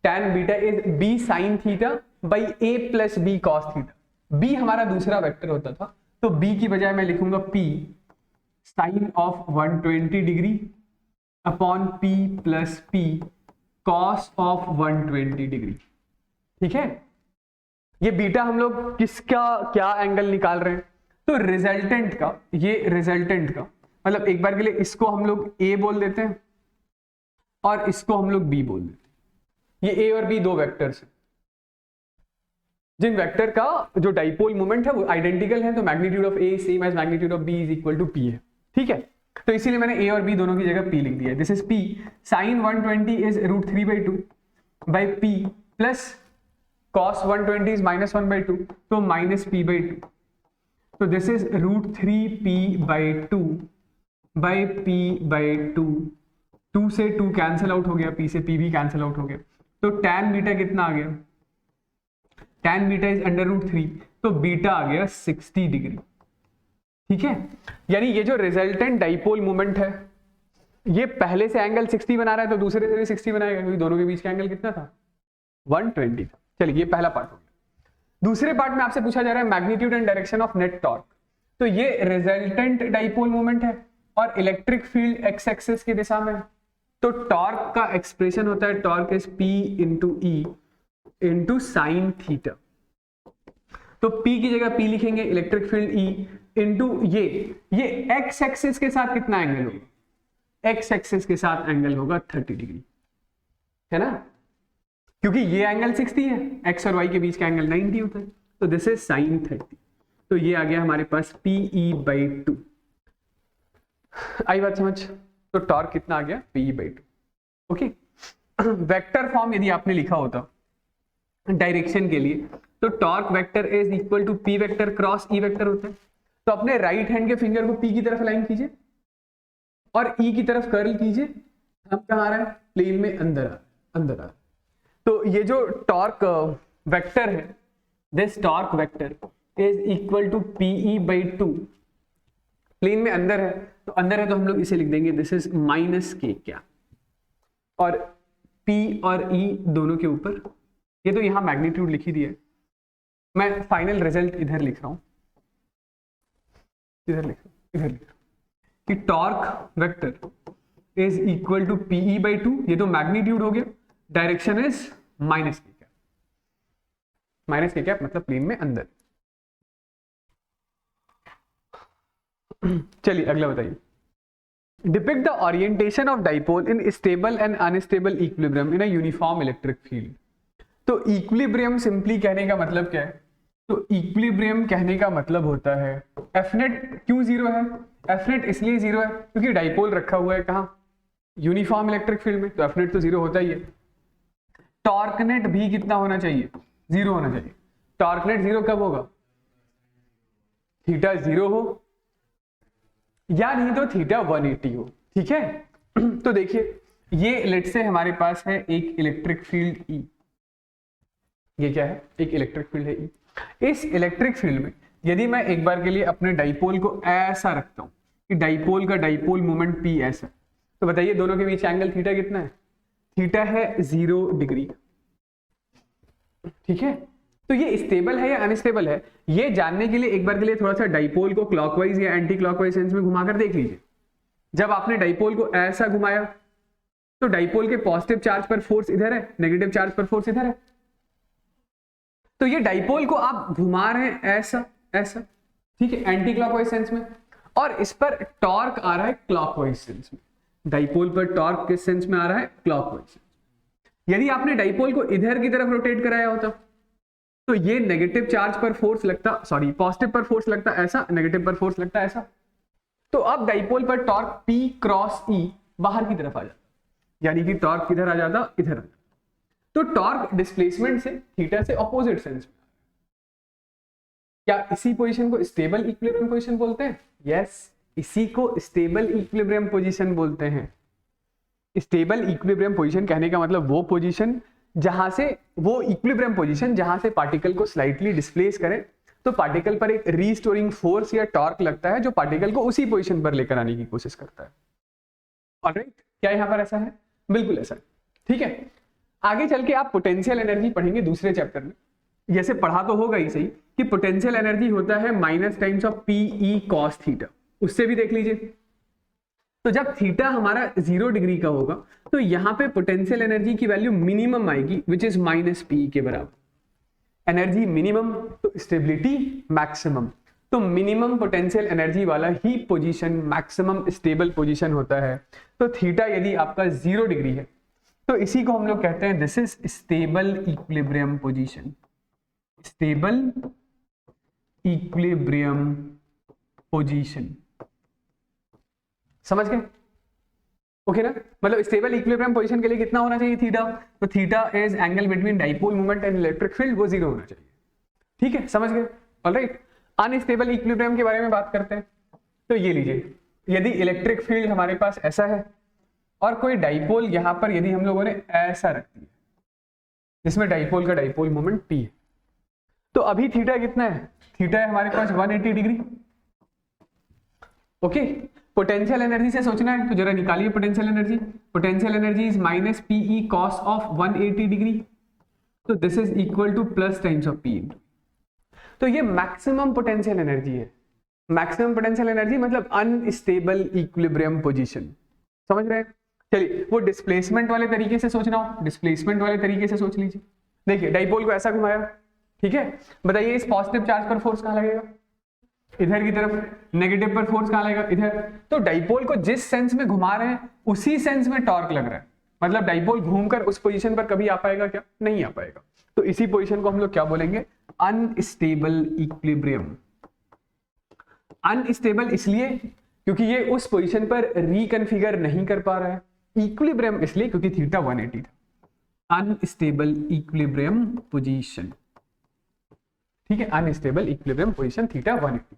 tan beta is b sin theta by a plus b cos theta. b हमारा दूसरा वेक्टर होता था, तो b की बजाय मैं लिखूंगा p sin of 120 degree upon p plus p cos of 120 degree. ठीक है, ये बीटा हम लोग किसका क्या एंगल निकाल रहे हैं? तो रिजल्टेंट का, ये रिजल्टेंट का मतलब एक बार के लिए इसको हम लोग a बोल देते हैं और इसको हम लोग b बोल देते हैं। ये a और b दो वेक्टर्स हैं, जिन वेक्टर का जो डाइपोल मोमेंट है वो आइडेंटिकल है, तो magnitude of a same as magnitude of b is equal to p है। ठीक है, तो इसीलिए मैंने a और b दोनों की जगह p लिख दिया है। This is p sin 120 is √3/2 by p plus cos 120 is -1/2, तो -p/2, तो this is √3p/2 by p/2। 2 से 2 कैंसिल आउट हो गया, p से p भी कैंसिल आउट हो गया, तो tan बीटा कितना आ गया? tan बीटा इज √3, तो बीटा आ गया 60 डिग्री। ठीक है, यानी ये जो रिजल्टेंट डाइपोल मोमेंट है ये पहले से एंगल 60 बना रहा है, तो दूसरे से भी 60 बनाएगा, क्योंकि दोनों के बीच का एंगल कितना था? 120 था। चलिए ये पहला पार्ट हो गया। दूसरे पार्ट में आपसे पूछा जा रहा है magnitude and direction of net torque. तो ये रिजल्टेंट डाइपोल मोमेंट है और इलेक्ट्रिक फील्ड एक्स एक्सिस की दिशा में है, तो टॉर्क का एक्सप्रेशन होता है torque is P into E into sine theta. तो P की जगह P लिखेंगे, इलेक्ट्रिक फील्ड E इंटू ये एक्स एक्सिस के साथ कितना एंगल होगा? एक्स एक्सिस के साथ एंगल होगा 30 डिग्री, है ना, क्योंकि ये एंगल 60 है, एक्स और वाई के बीच का एंगल 90 होता है, तो दिस इज साइन 30। तो ये आ गया हमारे पास PE/2। आई बात समझ? तो टॉर्क कितना आ गया? PE/2। ओके, वेक्टर फॉर्म यदि आपने लिखा होता डायरेक्शन के लिए, तो torque vector is equal to P vector cross E vector होता है। तो अपने राइट हैंड के फिंगर को P की तरफ अलाइन कीजिए और E की तरफ कर्ल कीजिए। हम कहाँ आ रहा है? प्लेन में अंदर आ रहा है। तो ये जो टॉर्क वेक्टर है, this torque vector is equal to PE/2। Plane में अंदर है, तो हम लोग इसे लिख देंगे दिस इज -k क्या, और P और E दोनों के ऊपर, ये तो यहां मैग्नीट्यूड लिखी दी है, मैं फाइनल रिजल्ट इधर लिख रहा हूं, इधर लिख रहा हूं कि torque vector is equal to PE/2, ये तो मैग्नीट्यूड हो गया, डायरेक्शन इज -k कैप मतलब प्लेन में अंदर। चलिए अगला बताइए, depict the orientation of dipole in stable and unstable equilibrium in a uniform electric field. तो इक्विलिब्रियम सिंपली कहने का मतलब क्या है? तो इक्विलिब्रियम कहने का मतलब होता है एफ नेट क्यों जीरो है? एफ नेट इसलिए जीरो है क्योंकि डाइपोल रखा हुआ है कहाँ? यूनिफॉर्म इलेक्ट्रिक फील्ड में, तो एफ नेट तो जीरो होता ही है। टॉर्क नेट भी कितना होना चाहिए? जीरो होना चाहिए। टॉर्क नेट जीरो कब होगा? थीटा जीरो हो या नहीं तो थीटा 180 हो। ठीक है, तो देखिए ये लेट से हमारे पास है एक इलेक्ट्रिक फील्ड E, ये क्या है? एक इलेक्ट्रिक फील्ड है E। इस इलेक्ट्रिक फील्ड में यदि मैं एक बार के लिए अपने डाइपोल को ऐसा रखता हूं कि डाइपोल का डाइपोल मोमेंट P ऐसा, तो बताइए दोनों के बीच एंगल थीटा कितना है? थीटा है 0 डिग्री। ठीक है, तो ये स्टेबल है या अनस्टेबल है, ये जानने के लिए एक बार के लिए थोड़ा सा डाइपोल को क्लॉकवाइज या एंटी क्लॉकवाइज सेंस में घुमाकर देख लीजिए। जब आपने डाइपोल को ऐसा घुमाया तो डाइपोल के पॉजिटिव चार्ज पर फोर्स इधर है, नेगेटिव चार्ज पर फोर्स इधर है, तो ये डाइपोल को आप घुमा रहे हैं ऐसा ऐसा, ठीक है, एंटी क्लॉकवाइज सेंस में, और इस पर टॉर्क आ रहा है क्लॉकवाइज सेंस में। डाइपोल पर टॉर्क किस सेंस में आ रहा है? क्लॉकवाइज। यदि आपने डाइपोल को इधर की तरफ रोटेट कराया होता तो ये नेगेटिव चार्ज पर फोर्स लगता, सॉरी पॉजिटिव पर फोर्स लगता ऐसा, नेगेटिव पर फोर्स लगता ऐसा। तो अब डाइपोल पर टॉर्क P क्रॉस E बाहर की तरफ आ जाता, यानी कि टॉर्क किधर आ जाता? इधर आ जाता। तो टॉर्क डिस्प्लेसमेंट से थीटा से ऑपोजिट सेंस में। क्या इसी पोजीशन को स्टेबल इक्विलिब्रियम पोजीशन बोलते हैं? यस, इसी को स्टेबल इक्विलिब्रियम पोजीशन बोलते हैं। स्टेबल इक्विलिब्रियम पोजीशन कहने का मतलब वो पोजीशन जहां से, वो इक्विलिब्रियम पोजीशन जहां से पार्टिकल को स्लाइटली डिस्प्लेस करें तो पार्टिकल पर एक रीस्टोरिंग फोर्स या टॉर्क लगता है जो पार्टिकल को उसी पोजीशन पर लेकर आने की कोशिश करता है। ऑलराइट, क्या यहां पर ऐसा है? बिल्कुल ऐसा है। ठीक है, आगे चल के आप पोटेंशियल एनर्जी पढ़ेंगे दूसरे चैप्टर में। जैसे पढ़ा तो होगा ही सही कि पोटेंशियल एनर्जी होता है minus times of PE cos theta, उससे भी देख लीजिए। तो जब थीटा हमारा 0 डिग्री का होगा तो यहां पे पोटेंशियल एनर्जी की वैल्यू मिनिमम आएगी विच इज माइनस पी के बराबर। एनर्जी मिनिमम तो स्टेबिलिटी मैक्सिमम, तो मिनिमम पोटेंशियल एनर्जी वाला ही पोजीशन मैक्सिमम स्टेबल पोजीशन होता है। तो थीटा यदि आपका 0 डिग्री है तो इसी को हम लोग कहते हैं this is stable equilibrium position. Stable equilibrium position, समझ गए? ओके ना, मतलब स्टेबल इक्विलिब्रियम पोजीशन के लिए कितना होना चाहिए थीटा? तो theta is angle between dipole moment and electric field, वो 0 होना चाहिए। ठीक है, समझ गए? ऑलराइट, अनस्टेबल इक्विलिब्रियम के बारे में बात करते हैं। तो ये लीजिए, यदि इलेक्ट्रिक फील्ड हमारे पास ऐसा है और कोई डाइपोल यहां पर यदि हम लोगों ने ऐसा रख दिया जिसमें डाइपोल का डाइपोल मोमेंट p है, तो अभी थीटा कितना है? थीटा है हमारे पास 180 डिग्री। ओके, पोटेंशियल एनर्जी से सोचना है तो जरा निकालिए potential energy. Potential energy is minus PE cos of 180 degree, तो this is equal to plus times of P. तो ये मैक्सिमम पोटेंशियल एनर्जी है। मैक्सिमम पोटेंशियल एनर्जी मतलब अनस्टेबल इक्विलिब्रियम पोजीशन, समझ रहे हैं? चलिए, वो डिस्प्लेसमेंट वाले तरीके से सोचना हो, डिस्प्लेसमेंट वाले तरीके से सोच लीजिए। देखिए, डाइपोल को ऐसा घुमाया, ठीक है, बताइए इस पॉजिटिव चार्ज पर फोर्स कहां लगेगा? इधर की तरफ। नेगेटिव पर फोर्स कहां लगेगा? इधर। तो डाइपोल को जिस सेंस में घुमा रहे हैं उसी सेंस में टॉर्क लग रहा है, मतलब डाइपोल घूमकर उस पोजीशन पर कभी आ पाएगा क्या? नहीं आ पाएगा। तो इसी पोजीशन को हम लोग क्या बोलेंगे? Unstable equilibrium. अनस्टेबल इसलिए क्योंकि ये उस पोजीशन पर रिकन्फिगर नहीं कर पा रहा है। इक्विलिब्रियम इसलिए क्योंकि थीटा 180 था। अनस्टेबल इक्विलिब्रियम पोजीशन, ठीक है, unstable equilibrium position theta 180।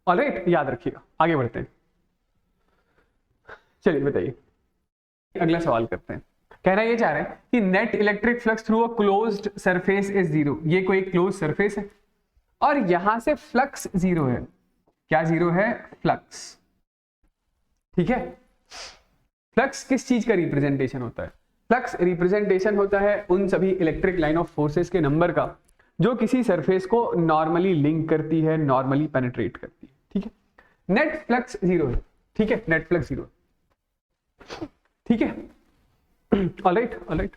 Alright, याद रखिएगा। आगे बढ़ते हैं। चलिए बताइए, अगला सवाल करते हैं। कहना ये चाह रहे हैं कि net electric flux through a closed surface is 0। ये कोई क्लोज सरफेस है और यहां से फ्लक्स 0 है। क्या 0 है? फ्लक्स। ठीक है, फ्लक्स किस चीज का रिप्रेजेंटेशन होता है? फ्लक्स रिप्रेजेंटेशन होता है उन सभी इलेक्ट्रिक लाइन ऑफ फोर्सेस के नंबर का जो किसी सरफेस को नॉर्मली लिंक करती है, नॉर्मली पेनिट्रेट करती है। ठीक है, नेट फ्लक्स 0 है। ठीक है, नेट फ्लक्स 0। ठीक है, ऑलराइट ऑलराइट।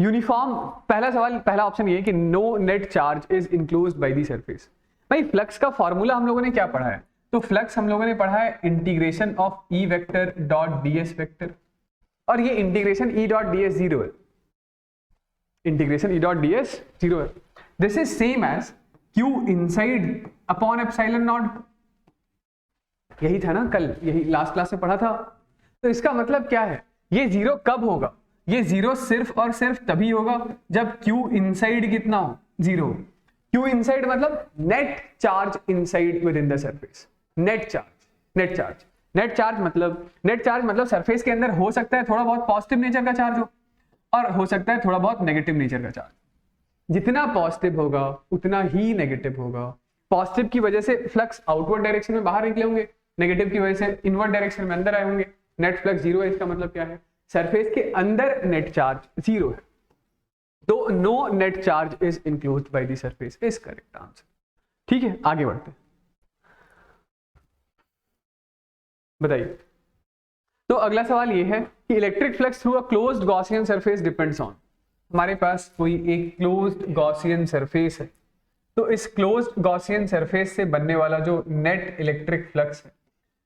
यूनिफॉर्म, पहला सवाल, पहला ऑप्शन ये है कि no net charge is enclosed by the surface. भाई फ्लक्स का फॉर्मूला हम लोगों ने क्या पढ़ा है? तो फ्लक्स हम लोगों ने पढ़ा है integration of E vector dot ds vector, और ये इंटीग्रेशन ई डॉट ds 0 है। इंटीग्रेशन ई डॉट ds 0 है। This is same as q inside upon epsilon naught. यही था ना कल, यही लास्ट क्लास में पढ़ा था। तो इसका मतलब क्या है? ये 0 कब होगा? ये 0 सिर्फ और सिर्फ तभी होगा जब q इनसाइड कितना हो? 0। q इनसाइड मतलब net charge inside with in the surface. Net charge, net charge, net charge मतलब सरफेस के अंदर हो सकता है थोड़ा बहुत पॉजिटिव नेचर का चार्ज हो और हो सकता है थोड़ा बहुत नेगेटिव नेचर का चार्ज। जितना पॉजिटिव होगा उतना ही नेगेटिव होगा। पॉजिटिव की वजह से फ्लक्स आउटवर्ड डायरेक्शन में बाहर निकले होंगे, नेगेटिव की वजह से इनवर्ड डायरेक्शन में अंदर आए होंगे। नेट फ्लक्स 0 है, इसका मतलब क्या है? सरफेस के अंदर नेट चार्ज 0 है। तो no net charge is enclosed by the surface is correct answer. ठीक है, आगे बढ़ते हैं। बताइए, तो अगला सवाल ये है कि electric flux through a closed Gaussian surface depends on. हमारे पास कोई एक क्लोज्ड गॉसियन सरफेस है, तो इस क्लोज्ड गॉसियन सरफेस से बनने वाला जो नेट इलेक्ट्रिक फ्लक्स है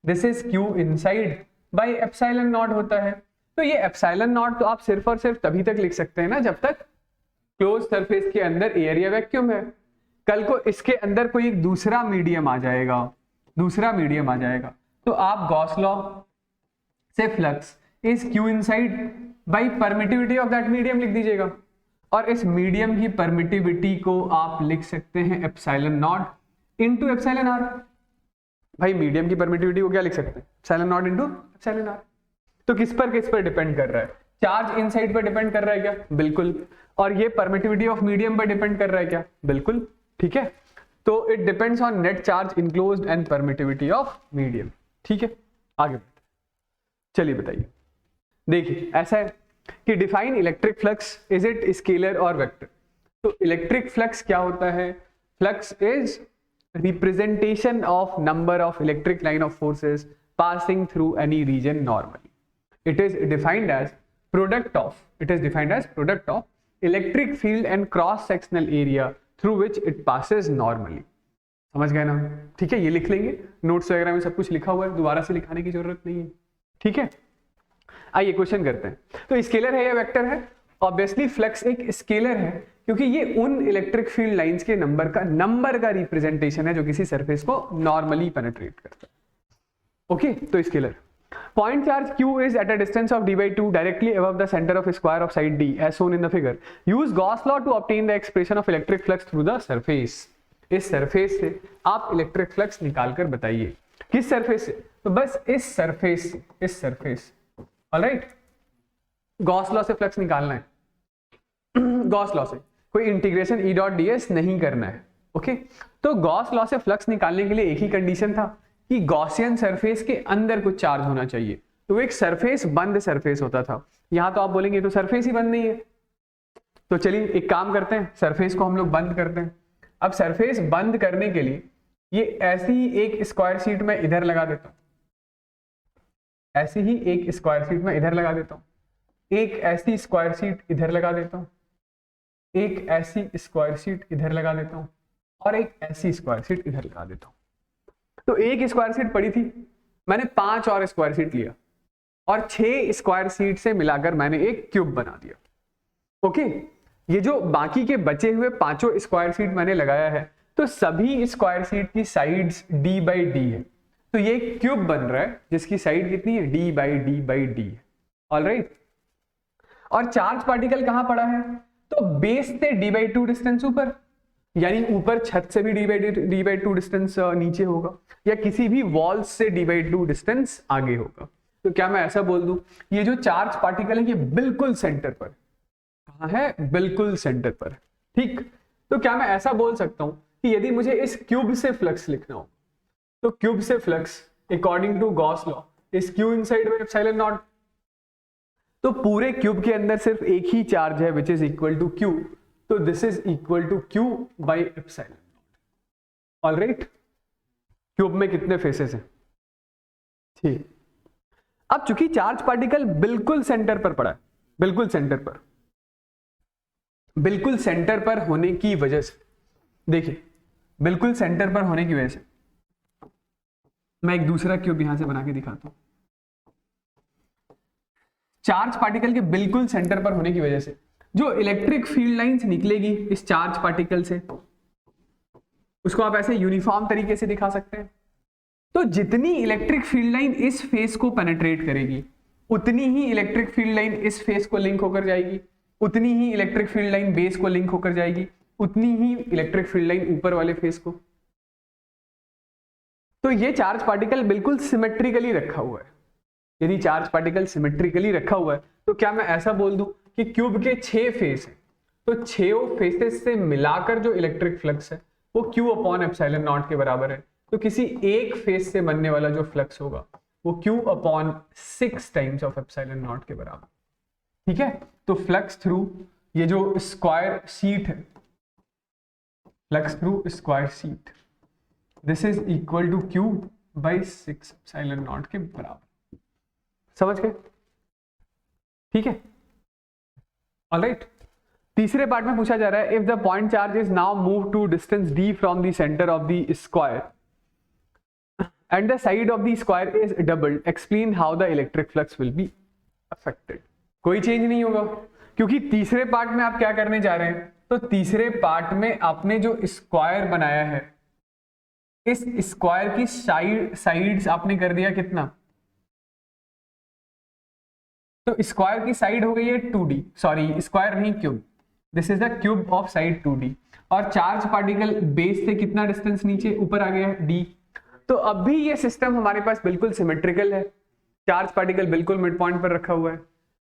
this is q inside by epsilon naught होता है। तो ये एप्सिलॉन नॉट तो आप सिर्फ और सिर्फ तभी तक लिख सकते हैं ना जब तक क्लोज सरफेस के अंदर एयर या वैक्यूम है। कल को इसके अंदर कोई एक दूसरा मीडियम आ जाएगा, तो आप गॉस लॉ से flux is q inside bye permittivity of that medium लिख दीजिएगा। और इस मीडियम की परमिटिविटी को आप लिख सकते हैं epsilon naught into epsilon R. भाई मीडियम की परमिटिविटी को क्या लिख सकते हैं, epsilon naught into epsilon R. तो किस पर डिपेंड कर रहा है, चार्ज इनसाइड पर डिपेंड कर रहा है क्या, बिल्कुल। और ये परमिटिविटी ऑफ मीडियम पर डिपेंड कर रहा है क्या, बिल्कुल, ठीक है। तो it depends on net charge enclosed and permittivity of medium, ठीक है। आगे बढ़ते, चलिए बताइए। देखिए ऐसा है कि define electric flux, is it scalar और वेक्टर। तो इलेक्ट्रिक फ्लक्स क्या होता है, flux is representation of number of electric line of forces passing through any region normally. It is defined as product of electric field and cross sectional area through which it passes normally। समझ गए ना, ठीक है। ये लिख लेंगे, notes वगैरह में सब कुछ लिखा हुआ है, दोबारा से लिखाने की जरूरत नहीं है, ठीक है। आइए क्वेश्चन करते हैं। तो स्केलर है या वेक्टर है, ऑब्वियसली फ्लक्स एक स्केलर है क्योंकि ये उन इलेक्ट्रिक फील्ड लाइंस के नंबर का रिप्रेजेंटेशन है जो किसी सरफेस को नॉर्मली पेनिट्रेट करता है, ओके। तो scalar. Point charge Q is at a distance of d/2 directly above the center of a square of side D as shown in the figure. Use Gauss law to obtain the expression of electric flux through the surface. इस surface से आप electric flux निकाल कर बताइए। किस surface से, तो बस इस सरफेस, ऑलराइट। गॉस लॉ से फ्लक्स निकालना है, गॉस लॉ से, कोई इंटीग्रेशन E डॉट ds नहीं करना है, ओके। तो गॉस लॉ से फ्लक्स निकालने के लिए एक ही कंडीशन था कि गॉसियन सरफेस के अंदर कुछ चार्ज होना चाहिए। तो वो एक सरफेस बंद सरफेस होता था। यहां तो आप बोलेंगे तो सरफेस ही बंद नहीं है, तो चलिए एक काम करते हैं, सरफेस को हम लोग बंद करते हैं। अब सरफेस बंद करने के लिए ये ऐसी ही एक स्क्वायर शीट में इधर लगा देता हूं, ऐसी ही एक स्क्वायर शीट में इधर लगा देता हूं, एक ऐसी स्क्वायर शीट इधर लगा देता हूं, एक ऐसी स्क्वायर शीट इधर लगा देता हूं, और एक ऐसी स्क्वायर शीट इधर लगा देता हूं। तो एक स्क्वायर शीट पड़ी थी, मैंने 5 और स्क्वायर शीट लिया और 6 स्क्वायर शीट से मिलाकर मैंने एक क्यूब बना दिया, ओके। ये जो बाकी के बचे हुए 5 स्क्वायर शीट मैंने लगाया है, तो सभी स्क्वायर शीट की साइड्स d/d है। तो ये एक क्यूब बन रहा है जिसकी साइड कितनी है, d/d/d है, ऑलराइट। और चार्ज पार्टिकल कहां पड़ा है, तो बेस से d/2 डिस्टेंस ऊपर, यानी ऊपर छत से भी d/2 डिस्टेंस नीचे होगा, या किसी भी वॉल से d/2 डिस्टेंस आगे होगा। तो क्या मैं ऐसा बोल दूं, ये जो चार्ज पार्टिकल है ये बिल्कुल सेंटर पर, कहां है, बिल्कुल सेंटर पर, ठीक। तो क्या मैं ऐसा बोल सकता हूं कि यदि मुझे इस क्यूब से फ्लक्स लिखना हो, तो क्यूब से flux according to Gauss law is Q inside by epsilon naught. तो पूरे क्यूब के अंदर सिर्फ एक ही चार्ज है which is equal to Q, तो this is equal to Q by epsilon naught, alright. Cube में कितने फेसेस हैं, ठीक। अब चूंकि चार्ज पार्टिकल बिल्कुल सेंटर पर पड़ा है, बिल्कुल सेंटर पर होने की वजह से, देखिए बिल्कुल सेंटर पर होने की वजह से मैं एक दूसरा क्यूब यहां से बना के दिखाता हूं। चार्ज पार्टिकल के बिल्कुल सेंटर पर होने की वजह से जो इलेक्ट्रिक फील्ड लाइंस निकलेगी इस चार्ज पार्टिकल से, उसको आप ऐसे यूनिफॉर्म तरीके से दिखा सकते हैं। तो जितनी इलेक्ट्रिक फील्ड लाइन इस फेस को पेनिट्रेट करेगी, उतनी ही इलेक्ट्रिक फील्ड लाइन इस फेस को लिंक होकर जाएगी, उतनी ही इलेक्ट्रिक फील्ड लाइन बेस को लिंक होकर जाएगी, उतनी ही इलेक्ट्रिक फील्ड लाइन ऊपर वाले फेस को। तो ये चार्ज पार्टिकल बिल्कुल सिमेट्रिकली रखा हुआ है। यदि चार्ज पार्टिकल सिमेट्रिकली रखा हुआ है तो क्या मैं ऐसा बोल दूं कि क्यूब के 6 फेस हैं, तो 6 फेसेस से मिलाकर जो इलेक्ट्रिक फ्लक्स है वो Q अपॉन एप्सिलॉन नॉट के बराबर है। तो किसी एक फेस से बनने वाला जो फ्लक्स होगा वो Q upon 6 times of epsilon naught के बराबर, ठीक है। तो फ्लक्स थ्रू ये जो स्क्वायर शीट है, flux through square sheet, this is equal to Q by 6 epsilon naught के बराबर, समझ गए, ठीक है, ऑलराइट। तीसरे पार्ट में पूछा जा रहा है, if the point charge is now move to distance d from the centre of the square and the side of the square is doubled, explain how the electric flux will be affected. कोई change नहीं होगा क्योंकि तीसरे part में आप क्या करने जा रहे हैं, तो तीसरे पार्ट में आपने जो स्क्वायर बनाया है, इस स्क्वायर की साइड्स आपने कर दिया कितना, तो स्क्वायर की साइड हो गई है 2D, सॉरी स्क्वायर नहीं cube, this is the cube of side 2d, और चार्ज पार्टिकल बेस से कितना डिस्टेंस नीचे ऊपर आ गया है, d। तो अब भी ये सिस्टम हमारे पास बिल्कुल सिमेट्रिकल है, चार्ज पार्टिकल बिल्कुल मिड पॉइंट पर रखा हुआ है,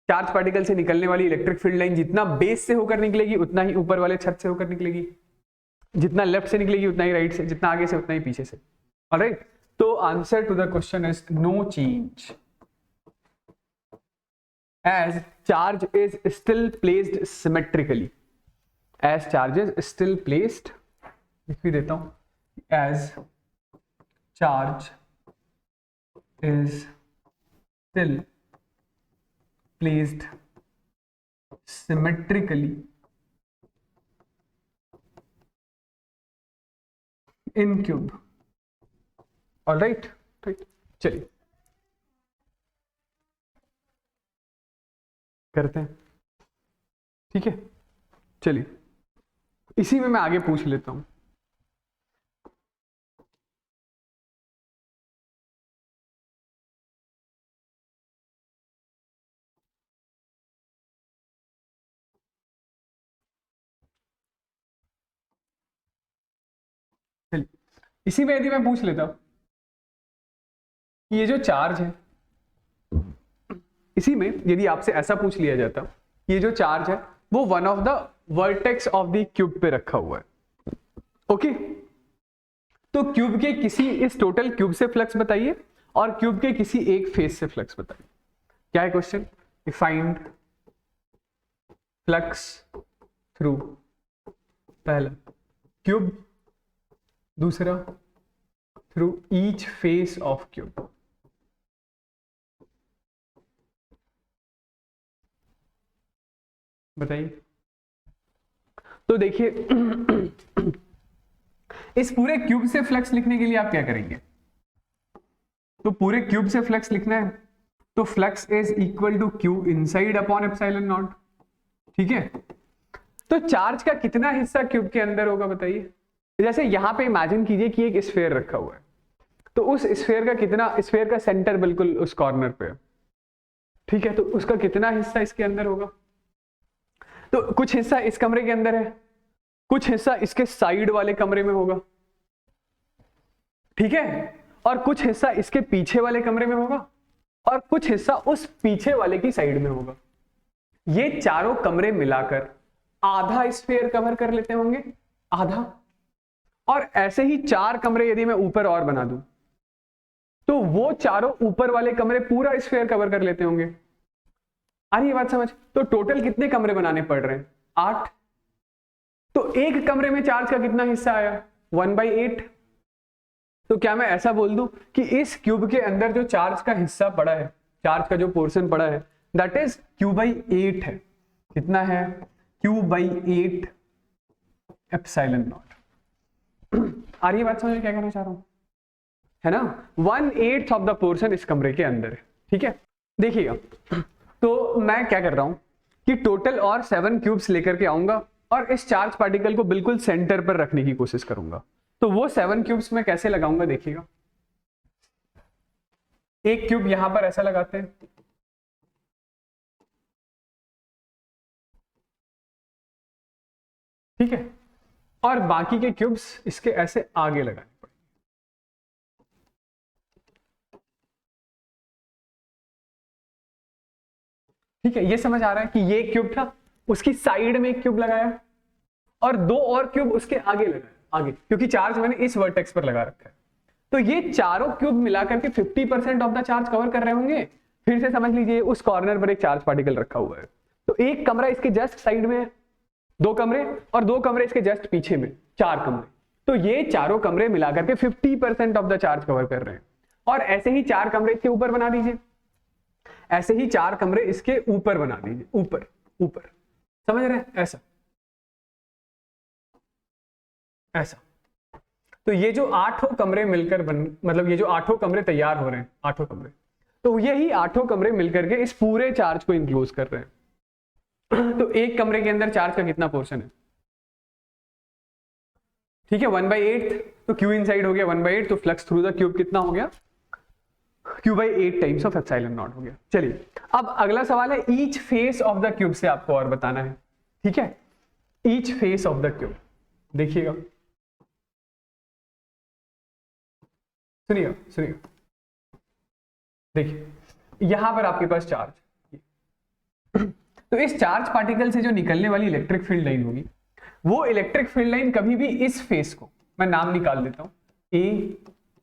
चार्ज पार्टिकल से निकलने वाली इलेक्ट्रिक फील्ड लाइन जितना बेस से होकर निकलेगी उतना ही ऊपर वाले छत से होकर निकलेगी, जितना लेफ्ट से निकलेगी उतना ही राइट से, जितना आगे से उतना ही पीछे से। ऑलराइट, तो answer to the question is no change as charge is still placed symmetrically, as charge is still placed, लिख भी देता हूं, as charge is still placed symmetrically in cube. All right, चलिए करते हैं, ठीक है। चलिए इसी में मैं आगे पूछ लेता हूं। चलिए इसी में यदि मैं पूछ लेता हूं कि ये जो चार्ज है, इसी में यदि आपसे ऐसा पूछ लिया जाता ये जो चार्ज है वो one of the vertex of the cube पे रखा हुआ है, ओके। तो क्यूब के किसी, इस टोटल क्यूब से फ्लक्स बताइए और क्यूब के किसी एक फेस से फ्लक्स बताइए। क्या है क्वेश्चन? फाइंड फ्लक्स थ्रू पहला क्यूब, दूसरा through each face of cube. बताइए। तो देखिए इस पूरे क्यूब से फ्लक्स लिखने के लिए आप क्या करेंगे? तो पूरे क्यूब से फ्लक्स लिखना है तो flux is equal to Q inside upon epsilon naught, ठीक है। तो चार्ज का कितना हिस्सा क्यूब के अंदर होगा बताइए। जैसे यहां पे इमेजिन कीजिए कि एक स्फीयर रखा हुआ है, तो उस स्फीयर का कितना, स्फीयर का सेंटर बिल्कुल उस कॉर्नर पे है, ठीक है। तो उसका कितना हिस्सा इसके अंदर होगा? तो कुछ हिस्सा इस कमरे के अंदर है, कुछ हिस्सा इसके साइड वाले कमरे में होगा, ठीक है, और कुछ हिस्सा इसके पीछे वाले कमरे में होगा, और कुछ हिस्सा उस पीछे वाले की साइड में होगा। ये चारों कमरे मिलाकर आधा स्फीयर कवर कर लेते होंगे, आधा। और ऐसे ही चार कमरे यदि मैं ऊपर और बना दूं तो वो चारों ऊपर वाले कमरे पूरा स्फीयर कवर कर लेते होंगे। आ रही है बात समझ? तो टोटल कितने कमरे बनाने पड़ रहे हैं? 8। तो एक कमरे में चार्ज का कितना हिस्सा आया? 1/8। तो क्या मैं ऐसा बोल दूं कि इस क्यूब के अंदर जो चार्ज का हिस्सा पड़ा है, चार्ज का जो पोर्शन पड़ा है, दैट इज Q/8 है। कितना है? Q/8 epsilon not. आ रही है बात समझ? क्या कहना चाह रहा हूं, है ना? 1/8 ऑफ द पोर्शन इस कमरे के अंदर है, ठीक है। देखिएगा, तो मैं क्या कर रहा हूं कि टोटल और 7 क्यूब्स लेकर के आऊंगा और इस चार्ज पार्टिकल को बिल्कुल सेंटर पर रखने की कोशिश करूंगा। तो वो 7 क्यूब्स मैं कैसे लगाऊंगा देखिएगा। एक क्यूब यहां पर ऐसा लगाते हैं, ठीक है, और बाकी के क्यूब्स इसके ऐसे आगे लगाने पड़ेंगे। ठीक है, ये समझ आ रहा है कि ये क्यूब था, उसकी साइड में एक क्यूब लगाया और 2 और क्यूब उसके आगे लगाया, आगे, क्योंकि चार्ज मैंने इस वर्टेक्स पर लगा रखा है। तो ये चारों क्यूब मिलाकर के 50% ऑफ द चार्ज कवर कर रहे होंगे। फिर से समझ लीजिए, उस कॉर्नर पर एक चार्ज पार्टिकल रखा हुआ है, तो एक कमरा इसके जस्ट साइड में है, 2 कमरे, और 2 कमरे इसके जस्ट पीछे में, 4 कमरे। तो ये चारों कमरे मिलाकर के 50% ऑफ द चार्ज कवर कर रहे हैं। और ऐसे ही 4 कमरे इसके ऊपर बना दीजिए, ऐसे ही 4 कमरे इसके ऊपर बना दीजिए, ऊपर ऊपर, समझ रहे हैं? ऐसा ऐसा। तो ये जो 8 कमरे मिलकर मतलब ये जो 8 कमरे तैयार हो रहे हैं, 8 कमरे, तो यही 8 कमरे मिलकर के इस पूरे चार्ज को इंक्लोज कर रहे हैं। तो एक कमरे के अंदर चार्ज का कितना पोर्शन है? ठीक है, 1/8। तो Q इनसाइड हो गया 1/8, तो फ्लक्स थ्रू द क्यूब कितना हो गया? Q/8 times of epsilon not हो गया। चलिए, अब अगला सवाल है each face of the cube से आपको और बताना है, ठीक है। Each face of the cube. देखिएगा, सुनिएगा सुनिएगा, देखिए यहां पर आपके पास चार्ज, तो इस चार्ज पार्टिकल से जो निकलने वाली इलेक्ट्रिक फील्ड लाइन होगी, वो इलेक्ट्रिक फील्ड लाइन कभी भी इस फेस को, मैं नाम निकाल देता हूं, ए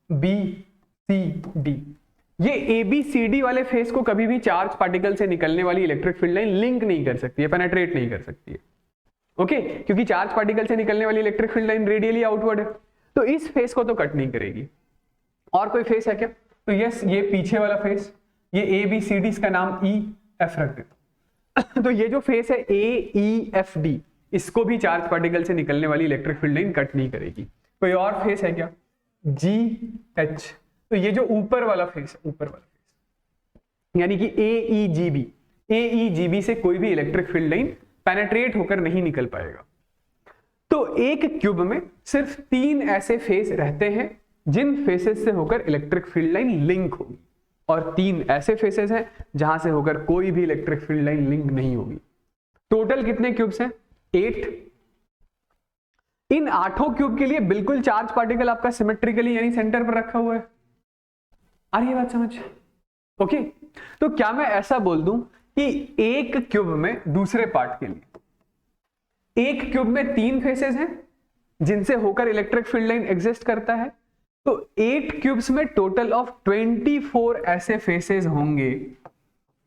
बी सी डी, ये ए बी सी डी वाले फेस को कभी भी चार्ज पार्टिकल से निकलने वाली इलेक्ट्रिक फील्ड लाइन लिंक नहीं कर सकती है, पेनेट्रेट नहीं कर सकती है। ओके, क्योंकि चार्ज पार्टिकल से निकलने वाली electric field line radially outward है, तो इस फेस को तो कट नहीं करेगी। और कोई फेस है क्या? तो यस, ये पीछे वाला फेस, ये ए बी सी डी, इसका नाम ई एफ रख देता। तो ये जो फेस है ए ई एफ डी, इसको भी चार्ज पार्टिकल से निकलने वाली इलेक्ट्रिक फील्ड लाइन कट नहीं करेगी। कोई और फेस है क्या? जी एच, तो ये जो ऊपर वाला फेस है, ऊपर वाला फेस यानी कि ए ई जी बी, ए ई जी बी से कोई भी इलेक्ट्रिक फील्ड लाइन पेनेट्रेट होकर नहीं निकल पाएगा। तो एक क्यूब में सिर्फ 3 ऐसे फेस रहते हैं जिन फेसेस से होकर इलेक्ट्रिक फील्ड लाइन लिंक होगी, और 3 ऐसे फेसेस हैं जहां से होकर कोई भी इलेक्ट्रिक फील्ड लाइन लिंक नहीं होगी। टोटल कितने क्यूब्स हैं? 8। इन 8 क्यूब के लिए बिल्कुल चार्ज पार्टिकल आपका सिमेट्रिकली यानी सेंटर पर रखा हुआ है। आ रही है बात समझ? ओके, तो क्या मैं ऐसा बोल दूं कि एक क्यूब में, दूसरे पार्ट के लिए, एक क्यूब में 3 फेसेस हैं जिनसे होकर इलेक्ट्रिक फील्ड लाइन एग्जिस्ट करता है, तो 8 क्यूब्स में टोटल ऑफ 24 ऐसे फेसेस होंगे,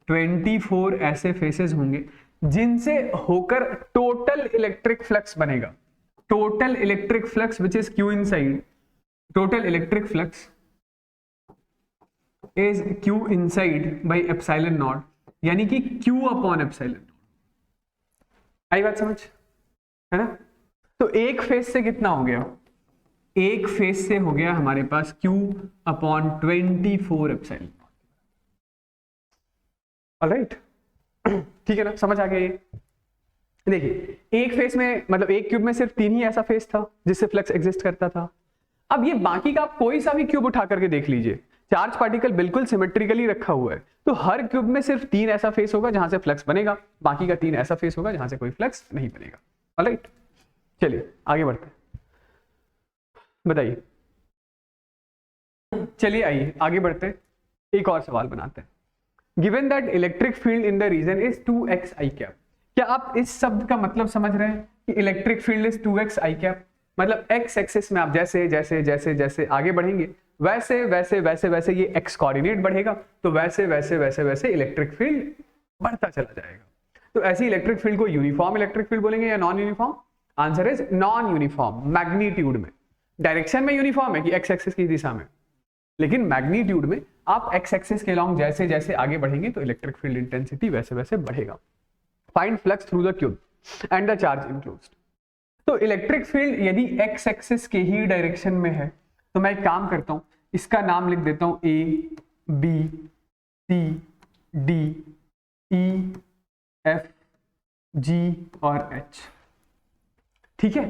24 ऐसे फेसेस होंगे जिनसे होकर टोटल इलेक्ट्रिक फ्लक्स बनेगा। Total electric flux which is Q inside, total electric flux is Q inside by epsilon not, यानी कि क्यू अपॉन एप्सिलॉन नॉट। आई बात समझ, है ना? तो एक फेस से कितना हो गया? एक फेस से हो गया हमारे पास Q अपॉन 24 एप्सिलॉन। ऑलराइट, ठीक है ना, समझ आ गया ये? देखिए, एक फेस में, मतलब एक क्यूब में सिर्फ 3 ही ऐसा फेस था जिससे फ्लक्स एग्जिस्ट करता था। अब ये बाकी का आप कोई सा भी क्यूब उठा करके देख लीजिए, चार्ज पार्टिकल बिल्कुल सिमेट्रिकली रखा हुआ है, तो हर क्यूब में सिर्फ 3 ऐसा फेस होगा जहां से फ्लक्स बनेगा, बाकी का 3 ऐसा फेस होगा जहां से कोई फ्लक्स नहीं बनेगा। ऑलराइट, चलिए आगे बढ़ते हैं, बताइए। चलिए आइए आगे बढ़ते हैं, एक और सवाल बनाते हैं। Given that electric field in the region is 2x i cap, क्या आप इस शब्द का मतलब समझ रहे हैं कि electric field is 2x i cap? मतलब x एक्सिस में आप जैसे जैसे जैसे जैसे आगे बढ़ेंगे वैसे वैसे वैसे वैसे ये x कोऑर्डिनेट बढ़ेगा, तो वैसे वैसे वैसे वैसे इलेक्ट्रिक फील्ड बढ़ता चला जाएगा। तो ऐसी इलेक्ट्रिक फील्ड को यूनिफॉर्म इलेक्ट्रिक फील्ड बोलेंगे या non uniform? Answer is non uniform. Magnitude में, डायरेक्शन में यूनिफॉर्म है कि x एक्सिस की दिशा में, लेकिन मैग्नीट्यूड में आप x एक्सिस के अलॉन्ग जैसे जैसे आगे बढ़ेंगे तो इलेक्ट्रिक फील्ड इंटेंसिटी वैसे वैसे बढ़ेगा। Find flux through the cube and the charge enclosed. तो इलेक्ट्रिक फील्ड यदि x एक्सिस के ही डायरेक्शन में है तो मैं एक काम करता हूं, इसका नाम लिख देता हूं A B C D E F G और H। ठीक है,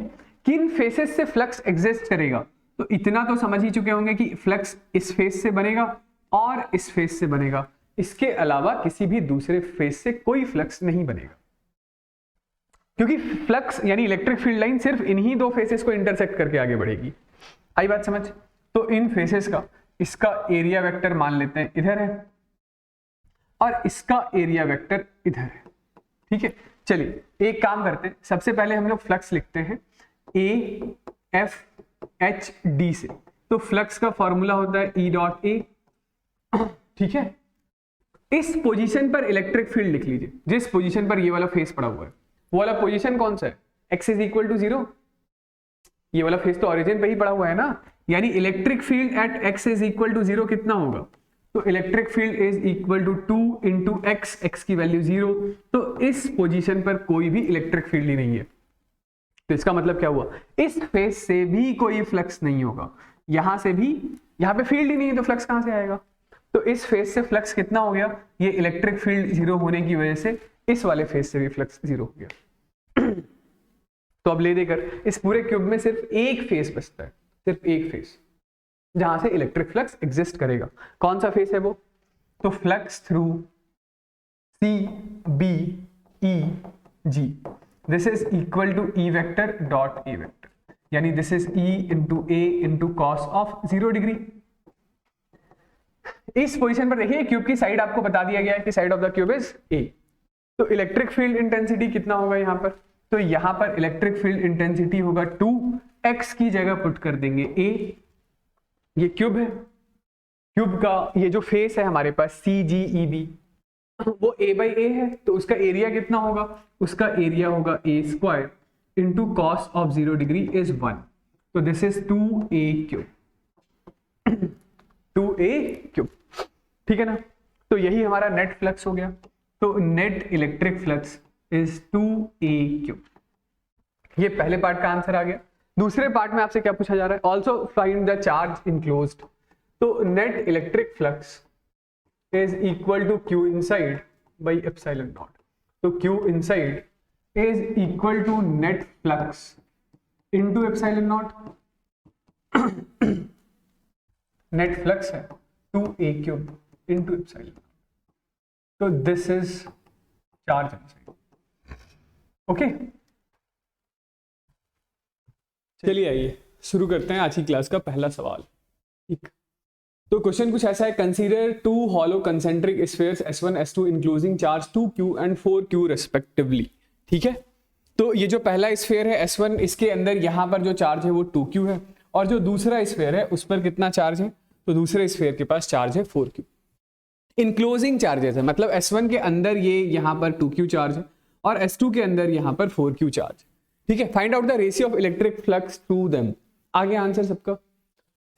किन फेसेस से फ्लक्स एग्जिस्ट करेगा? तो इतना तो समझ ही चुके होंगे कि फ्लक्स इस फेस से बनेगा और इस फेस से बनेगा, इसके अलावा किसी भी दूसरे फेस से कोई फ्लक्स नहीं बनेगा, क्योंकि फ्लक्स यानी इलेक्ट्रिक फील्ड लाइन सिर्फ इन्हीं 2 फेसेस को इंटरसेक्ट करके आगे बढ़ेगी। आई बात समझ? तो इन फेसेस का, इसका एरिया वेक्टर मान लेते हैं इधर है और इसका एरिया वेक्टर इधर है। ठीक है, चलिए एक काम करते हैं, सबसे पहले हम लोग फ्लक्स लिखते हैं ए एफ एच डी से। तो फ्लक्स का फॉर्मूला होता है E डॉट ए। ठीक है, इस पोजीशन पर इलेक्ट्रिक फील्ड लिख लीजिए, जिस पोजीशन पर ये वाला फेस पड़ा हुआ है, वो वाला पोजीशन कौन सा है? x is equal to 0। ये वाला फेस तो ओरिजिन पे ही पड़ा हुआ है ना, यानी electric field at x is equal to 0 कितना होगा? तो electric field is equal to 2 into x की वैल्यू 0। तो इस पोजीशन पर कोई भी इलेक्ट्रिक फील्ड ही नहीं है, तो इसका मतलब क्या हुआ? इस फेस से भी कोई फ्लक्स नहीं होगा, यहां से भी, यहां पे फील्ड ही नहीं है तो फ्लक्स कहां से आएगा? तो इस फेस से फ्लक्स कितना हो गया? ये इलेक्ट्रिक फील्ड 0 होने की वजह से इस वाले फेस से भी फ्लक्स 0 हो गया। तो अब ले देकर इस पूरे क्यूब में सिर्फ एक फेस बचता है, सिर्फ एक फेस जहां से इलेक्ट्रिक फ्लक्स एग्जिस्ट करेगा। कौन सा फेस है वो? तो flux through C B E G, this is equal to E vector dot A vector, यानी this is E into A into cos of 0 degree. इस पोजीशन पर देखिए क्यूब की साइड आपको बता दिया गया है कि side of the cube is a. तो इलेक्ट्रिक फील्ड इंटेंसिटी कितना होगा यहाँ पर, तो यहाँ पर इलेक्ट्रिक फील्ड इंटेंसिटी होगा 2x की जगह पुट कर देंगे a, ये क्यूब है, क्यूब का ये जो फेस है हमारे पास CGEB वो a/a है, तो उसका एरिया कितना होगा, उसका एरिया होगा a² into cos of 0 degree is 1, तो this is 2a cube 2a cube, ठीक है ना। तो यही हमारा नेट फ्लक्स हो गया, तो net electric flux is 2a cube. ये पहले पार्ट का आंसर आ गया। दूसरे पार्ट में आपसे क्या पूछा जा रहा है, also find the charge enclosed. तो net electric flux is equal to Q inside by epsilon naught. तो Q inside is equal to net flux into epsilon naught. Net flux है 2a क्यूब इनटू एप्सिलॉन। तो this is charge inside. Okay, चलिए आइए शुरू करते हैं आज की क्लास का पहला सवाल। ठीक, तो क्वेश्चन कुछ ऐसा है, consider 2 hollow concentric spheres S1 S2 including charge 2q and 4q respectively. ठीक है, तो ये जो पहला स्फीयर है S1, इसके अंदर यहाँ पर जो चार्ज है वो 2q है, और जो दूसरा स्फीयर है उस पर कितना चार्ज है, तो दूसरे स्फीयर के पास चार्ज है 4q। इंक्लोजिंग चार्जेस है, मतलब S1 के अंदर ये यहाँ पर 2q चार्ज है और S2 के अंदर यहाँ पर 4q चार्ज। ठीक है, find out the ratio of electric flux to them. आगे आंसर सबका,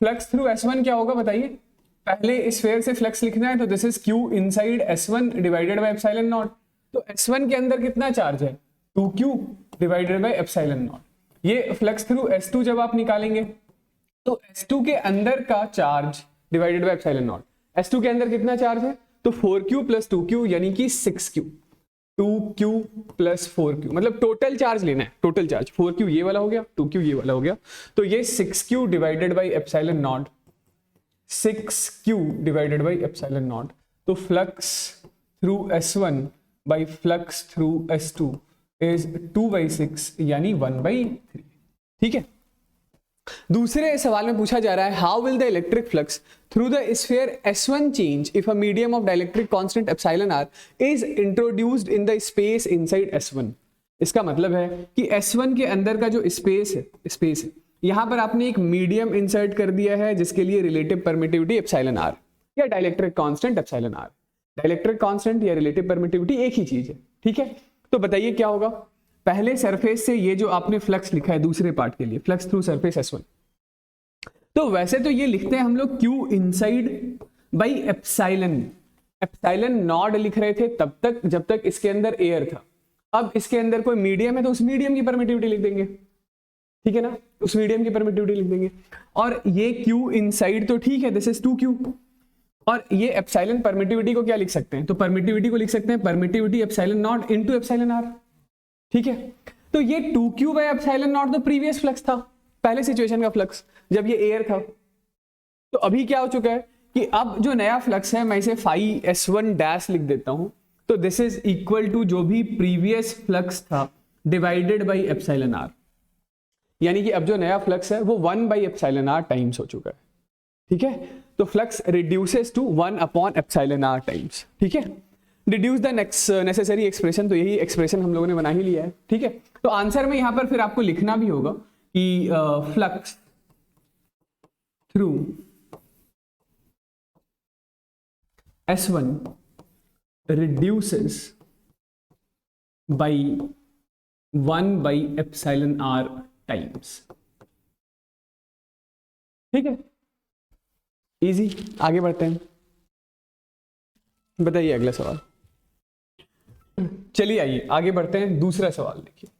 फ्लक्स थ्रू S1 क्या होगा बताइए, पहले स्फीयर से फ्लक्स लिखना है, तो this is q inside S1 divided by epsilon naught. तो S1 के अंदर कितना चार्ज है, 2q divided by epsilon not. ये फ्लक्स थ्रू S2 जब आप निकालेंगे तो S2 के अंदर का charge divided by epsilon not. S2 के अंदर कितना चार्ज है, तो 4q प्लस 2q यानी कि 6q, 2q प्लस 4q, मतलब टोटल चार्ज लेना है, टोटल चार्ज 4q ये वाला हो गया, 2q ये वाला हो गया, तो ये 6q divided by epsilon naught, 6q divided by epsilon naught. तो flux through S1 by flux through S2 is 2/6 यानी 1/3। ठीक है, दूसरे सवाल में पूछा जा रहा है, how will the electric flux through the sphere S1 change if a medium of dielectric constant epsilon r is introduced in the space inside S1। इसका मतलब है कि S1 के अंदर का जो स्पेस है यहां पर आपने एक मीडियम इंसर्ट कर दिया है जिसके लिए रिलेटिव परमिटिविटी एप्सिलॉन r या dielectric constant epsilon r। Dielectric constant या रिलेटिव परमिटिविटी एक ही चीज है। ठीक है, तो बताइए क्या होगा, पहले सरफेस से ये जो आपने फ्लक्स लिखा है दूसरे पार्ट के लिए, फ्लक्स थ्रू सरफेस S1, तो वैसे तो ये लिखते हैं हम लोग q inside by epsilon not लिख रहे थे तब तक जब तक इसके अंदर एयर था। अब इसके अंदर कोई मीडियम है तो उस मीडियम की परमिटिविटी लिख देंगे, ठीक है ना, उस मीडियम की परमिटिविटी लिख देंगे। और ये q इनसाइड तो ठीक है, दिस इज 2q, और ये एप्सिलॉन परमिटिविटी को क्या लिख सकते हैं, तो परमिटिविटी को लिख सकते हैं permittivity epsilon naught into epsilon r। ठीक है, तो ये 2q बाय एप्सिलॉन नॉट तो प्रीवियस फ्लक्स था, पहले सिचुएशन का फ्लक्स जब ये एयर था। तो अभी क्या हो चुका है कि अब जो नया फ्लक्स है मैं इसे फाई S1 डैश लिख देता हूं, तो दिस इज इक्वल टू जो भी प्रीवियस फ्लक्स था डिवाइडेड बाय एप्सिलॉन r, यानी कि अब जो नया फ्लक्स है वो 1 बाय एप्सिलॉन r टाइम्स हो चुका है। ठीक है, तो flux reduces to 1 upon epsilon r times. ठीक है, डिड्यूस द नेसेसरी एक्सप्रेशन, तो यही एक्सप्रेशन हम लोगों ने बना ही लिया है। ठीक है, तो आंसर में यहां पर फिर आपको लिखना भी होगा कि flux through S1 reduces by 1 by epsilon r times। ठीक है, इजी, आगे बढ़ते हैं। बताइए अगला सवाल। चलिए आइए आगे बढ़ते हैं, दूसरा सवाल देखिए।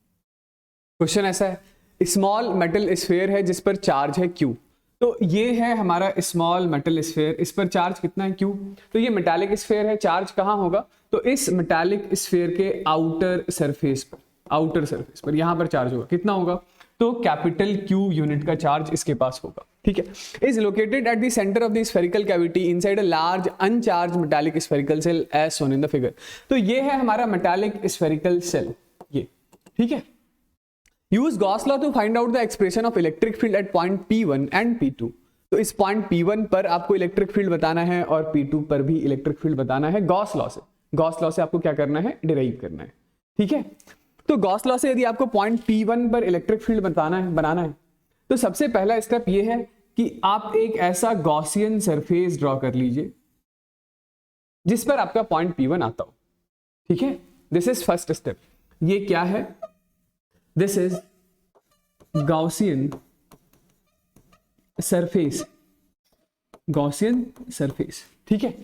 क्वेश्चन ऐसा है, स्मॉल मेटल स्फीयर है जिस पर चार्ज है Q। तो ये है हमारा स्मॉल मेटल स्फीयर, इस पर चार्ज कितना है Q। तो ये मेटालिक स्फीयर है, चार्ज कहाँ होगा, तो इस मेटालिक स्फीयर के आउटर सरफेस पर यहां पर चार्ज होगा, कितना होगा, तो कैपिटल Q यूनिट का चार्ज इसके पास होगा। ठीक है, is located at the centre of the spherical cavity inside a large uncharged metallic spherical shell as shown in the figure. तो ये है हमारा मेटालिक स्फेरिकल सेल, ये ठीक है। Use Gauss law to find out the expression of electric field at point P1 and P2। तो इस point P1 पर आपको इलेक्ट्रिक फील्ड बताना है और P2 पर भी इलेक्ट्रिक फील्ड बताना है गॉस लॉ से। गॉस लॉ से आपको क्या करना है, डिराइव करना है। ठीक है, तो गॉस लॉ से यदि आपको पॉइंट P1 पर इलेक्ट्रिक फील्ड बनाना है तो सबसे पहला स्टेप ये है कि आप एक ऐसा गॉसियन सरफेस ड्रॉ कर लीजिए जिस पर आपका पॉइंट P1 आता हो। ठीक है, दिस इज फर्स्ट स्टेप। ये क्या है, this is Gaussian surface, Gaussian surface. ठीक है,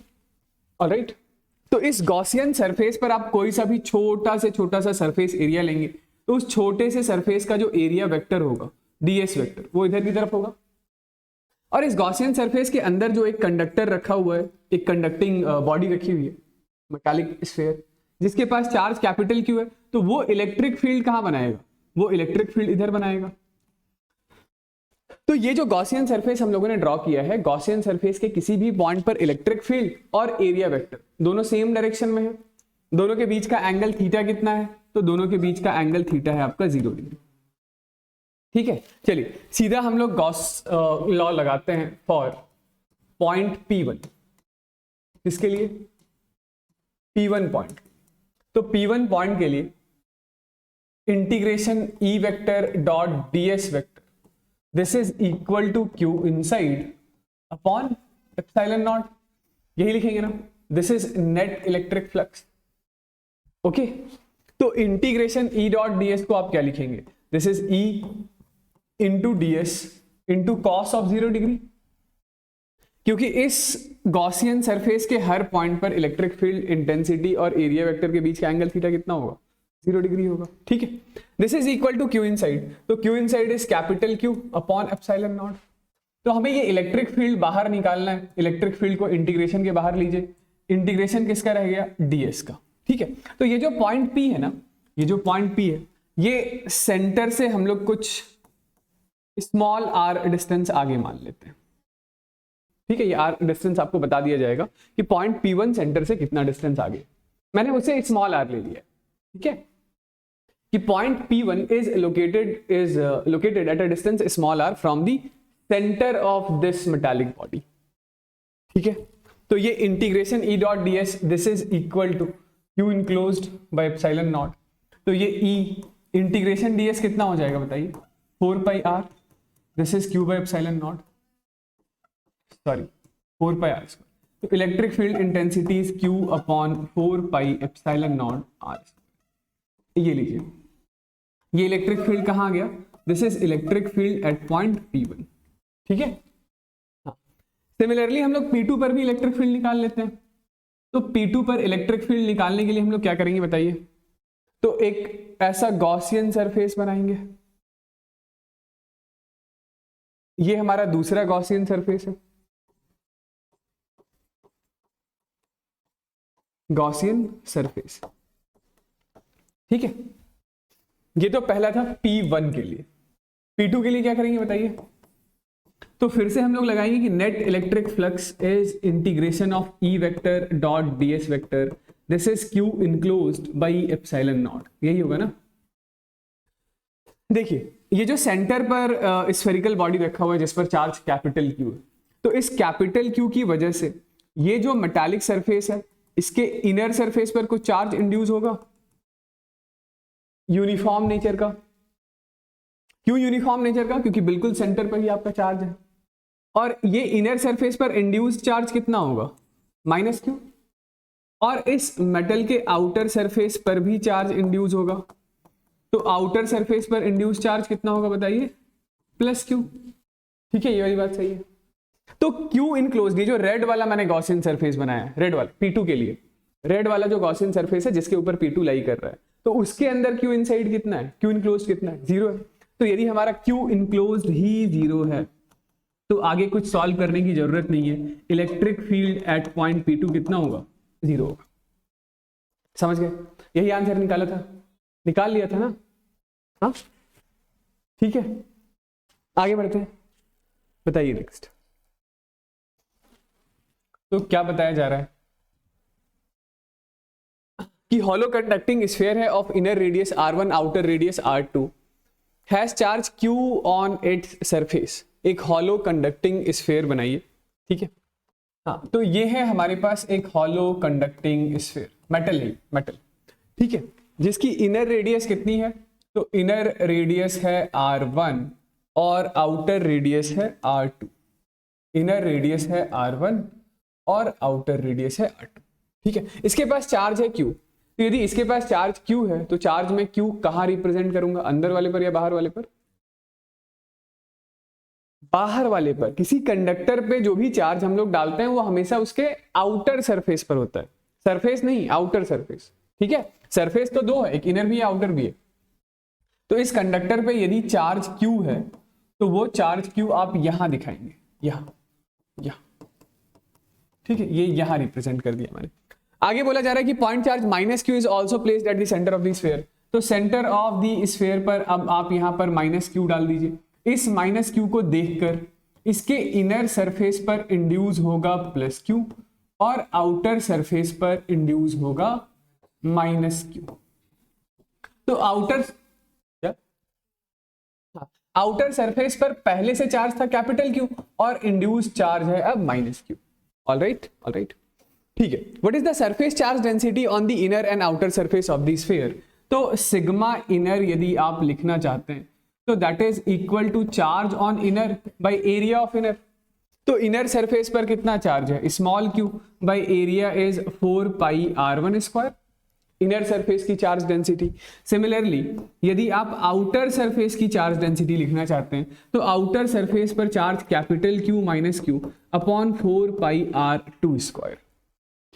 ऑलराइट। तो इस गॉसियन सरफेस पर आप कोई सा भी छोटा सा सरफेस एरिया लेंगे तो उस छोटे से सरफेस का जो एरिया वेक्टर होगा, ds वेक्टर, वो इधर की तरफ होगा। और इस गॉसियन सरफेस के अंदर जो एक कंडक्टर रखा हुआ है, एक कंडक्टिंग बॉडी रखी हुई है, मेटालिक स्फीयर, जिसके पास चार्ज कैपिटल Q है, तो वो इलेक्ट्रिक फील्ड कहां बनाएगा, वो इलेक्ट्रिक फील्ड इधर बनाएगा। तो ये जो गॉसियन सरफेस हम लोगों ने ड्रॉ किया है, गॉसियन सरफेस के किसी भी पॉइंट पर इलेक्ट्रिक फील्ड और एरिया वेक्टर दोनों सेम डायरेक्शन में है। दोनों के बीच का एंगल थीटा कितना है, तो दोनों के बीच का एंगल थीटा है आपका 0 डिग्री। ठीक है, चलिए सीधा हम लोग गॉस लॉ लगाते हैं फॉर पॉइंट P1। किसके लिए, P1 पॉइंट। तो P1 पॉइंट के लिए integration E vector dot ds vector, this is equal to Q inside upon epsilon naught, यही लिखेंगे ना, this is net electric flux. Okay, तो इंटीग्रेशन E डॉट ds को आप क्या लिखेंगे, this is E into ds into cos of 0 degree, क्योंकि इस गॉसियन सरफेस के हर पॉइंट पर इलेक्ट्रिक फील्ड इंटेंसिटी और एरिया वेक्टर के बीच का एंगल थीटा कितना होगा, 0 डिग्री होगा। ठीक है, this is equal to Q inside, तो Q inside is capital Q upon epsilon naught. तो हमें ये इलेक्ट्रिक फील्ड बाहर निकालना है, इलेक्ट्रिक फील्ड को इंटीग्रेशन के बाहर लीजिए, इंटीग्रेशन किसका रह गया, ds का। ठीक है, तो ये जो पॉइंट P है ना, ये जो पॉइंट P है, ये सेंटर से हम लोग कुछ स्मॉल r डिस्टेंस आगे मान लेते हैं। ठीक है, ये r डिस्टेंस आपको बता दिया जाएगा कि पॉइंट P1 सेंटर से कितना डिस्टेंस आगे, मैंने उसे स्मॉल r ले लिया। ठीक है, कि point P1 is located at a distance small r from the centre of this metallic body. ठीक है, तो ये integration E dot ds, this is equal to Q enclosed by epsilon naught. तो ये E इंटीग्रेशन ds कितना हो जाएगा बताइए, 4 pi r, this is Q by epsilon naught, sorry 4 pi r square. तो electric field intensity is Q upon 4 pi epsilon naught r। ये लीजिए, ये इलेक्ट्रिक फील्ड कहां गया, this is electric field at point P1। ठीक है, हाँ। Similarly हम लोग P2 पर भी इलेक्ट्रिक फील्ड निकाल लेते हैं। तो P2 पर इलेक्ट्रिक फील्ड निकालने के लिए हम लोग क्या करेंगे बताइए, तो एक ऐसा गॉसियन सरफेस बनाएंगे, ये हमारा दूसरा गॉसियन सरफेस है, गॉसियन सरफेस। ठीक है, ये तो पहला था P1 के लिए। P2 के लिए क्या करेंगे बताइए, तो फिर से हम लोग लगाएंगे कि net electric flux is integration of E vector dot ds vector, this is Q enclosed by epsilon naught, यही होगा ना। देखिए ये जो सेंटर पर स्फेरिकल बॉडी रखा हुआ है जिस पर चार्ज कैपिटल Q है, तो इस कैपिटल Q की वजह से ये जो मेटालिक सरफेस है, इसके इनर सरफेस पर कुछ चार्ज इंड्यूस होगा यूनिफॉर्म नेचर का। क्यों यूनिफॉर्म नेचर का, क्योंकि बिल्कुल सेंटर पर ही आपका चार्ज है। और ये इनर सरफेस पर इंड्यूस्ड चार्ज कितना होगा, -Q। और इस मेटल के आउटर सरफेस पर भी चार्ज इंड्यूस होगा, तो आउटर सरफेस पर इंड्यूस चार्ज कितना होगा बताइए, +Q। ठीक है, ये वाली बात सही है। तो Q इनक्लोज्ड, ये जो रेड वाला मैंने गॉसियन सरफेस बनाया है, रेड वाला P2 के लिए, रेड वाला जो गॉसियन सरफेस है जिसके ऊपर P2 लाई कर रहा है, तो उसके अंदर Q इनसाइड कितना है, Q इनक्लोज्ड कितना है, 0 है। तो यदि हमारा Q इनक्लोज्ड ही 0 है तो आगे कुछ सॉल्व करने की जरूरत नहीं है, electric field at point P2 कितना होगा, 0 होगा। समझ गए, यही आंसर निकाला था, निकाल लिया था ना। हाँ ठीक है, आगे बढ़ते हैं, बताइए नेक्स्ट। तो क्या बताया जा रहा है कि हॉलो कंडक्टिंग स्फीयर है of inner radius r1 outer radius r2 has charge q on its surface. एक हॉलो कंडक्टिंग स्फीयर बनाइए, ठीक है। हाँ, तो ये है हमारे पास एक हॉलो कंडक्टिंग स्फीयर, मेटल है, मेटल, ठीक है, जिसकी इनर रेडियस कितनी है, तो इनर रेडियस है r1 और आउटर रेडियस है r2। इनर रेडियस है r1 और आउटर रेडियस है r2, ठीक है। इसके पास चार्ज है q, तो यदि इसके पास चार्ज q है तो चार्ज में q कहां रिप्रेजेंट करूंगा, अंदर वाले पर या बाहर वाले पर? बाहर वाले पर। किसी कंडक्टर पे जो भी चार्ज हम लोग डालते हैं वो हमेशा उसके आउटर सरफेस पर होता है, सरफेस नहीं, आउटर सरफेस, ठीक है। सरफेस तो दो है, एक इनर भी है आउटर भी है। तो इस कंडक्टर पे यदि चार्ज q है तो वो चार्ज q आप यहां दिखाएंगे, यहां, ठीक है, ये यहां रिप्रेजेंट कर दिया मैंने। आगे बोला जा रहा है कि point charge minus Q is also placed at the centre of the sphere. तो सेंटर ऑफ द स्फीयर पर अब आप यहां पर माइनस क्यू डाल दीजिए। इस माइनस क्यू को देखकर इसके इनर सरफेस पर इंड्यूस होगा प्लस क्यू और आउटर सरफेस पर इंड्यूस होगा माइनस क्यू। तो आउटर सरफेस पर पहले से चार्ज था कैपिटल क्यू और इंड्यूस चार्ज है अब माइनस क्यू। ऑलराइट, ठीक है। What is the surface charge density on the inner and outer surface of the sphere? तो सिग्मा इनर यदि आप लिखना चाहते हैं तो that is equal to charge on inner bye area of inner. तो इनर सरफेस पर कितना चार्ज है, small Q by area is 4 pi r1 square, inner surface की चार्ज डेंसिटी। सिमिलरली यदि आप आउटर सरफेस की चार्ज डेंसिटी लिखना चाहते हैं तो आउटर सरफेस पर charge capital Q minus Q upon 4 pi r2 square,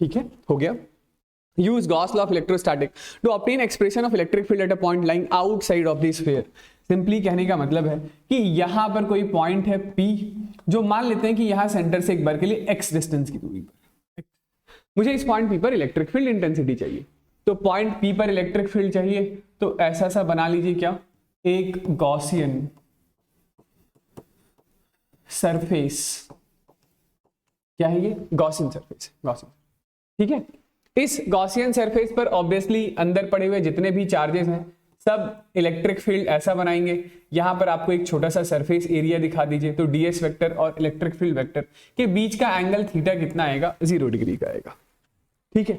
ठीक है, हो गया। Use Gauss law of electrostatic to obtain expression of electric field at a point lying outside of the sphere. Simply कहने का मतलब है कि यहां पर कोई पॉइंट है P, जो मान लेते हैं कि यहां सेंटर से एक बार के लिए x डिस्टेंस की दूरी पर, मुझे इस पॉइंट P पर इलेक्ट्रिक फील्ड इंटेंसिटी चाहिए। तो पॉइंट P पर इलेक्ट्रिक फील्ड चाहिए तो ऐसा सा बना लीजिए, क्या, एक गॉसियन सरफेस, क्या है ये, गॉसियन सरफेस, गॉसियन, ठीक है। इस गॉसियन सरफेस पर ऑब्वियसली अंदर पड़े हुए जितने भी चार्जेस हैं सब इलेक्ट्रिक फील्ड ऐसा बनाएंगे। यहां पर आपको एक छोटा सा सरफेस एरिया दिखा दीजिए, तो ds वेक्टर और इलेक्ट्रिक फील्ड वेक्टर के बीच का एंगल थीटा कितना आएगा, 0 डिग्री का आएगा, ठीक है।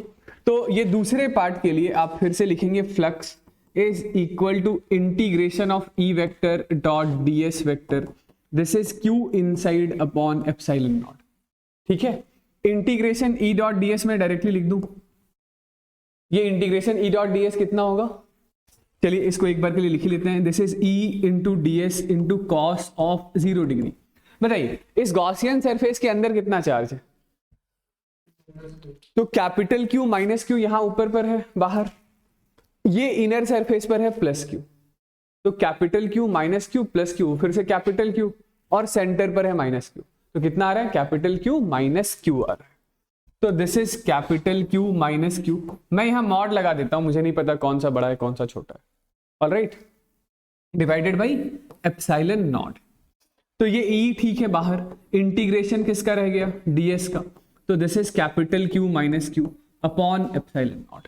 तो ये दूसरे पार्ट के लिए आप फिर से लिखेंगे flux is equal to integration of E vector dot ds vector, this is q inside upon epsilon naught, ठीक है। इंटीग्रेशन ई डॉट ds में डायरेक्टली लिख दूं, ये इंटीग्रेशन ई डॉट ds कितना होगा, चलिए इसको एक बार के लिए लिख लेते हैं, this is E into ds into cos of 0 degree. बताइए इस गॉसियन सरफेस के अंदर कितना चार्ज है, तो कैपिटल Q माइनस Q यहां ऊपर पर है, बाहर ये इनर सरफेस पर है प्लस Q, तो capital Q minus Q plus Q, फिर से कैपिटल Q और सेंटर पर है माइनस Q, तो कितना आ रहा है, कैपिटल Q माइनस Q आ रहा है। तो this is capital Q minus Q। मैं यहां मॉड लगा देता हूं, मुझे नहीं पता कौन सा बड़ा है कौन सा छोटा है, alright, divided by epsilon naught. तो ये E ठीक है बाहर, इंटीग्रेशन किसका रह गया, ds का, तो this is capital Q minus Q upon epsilon naught.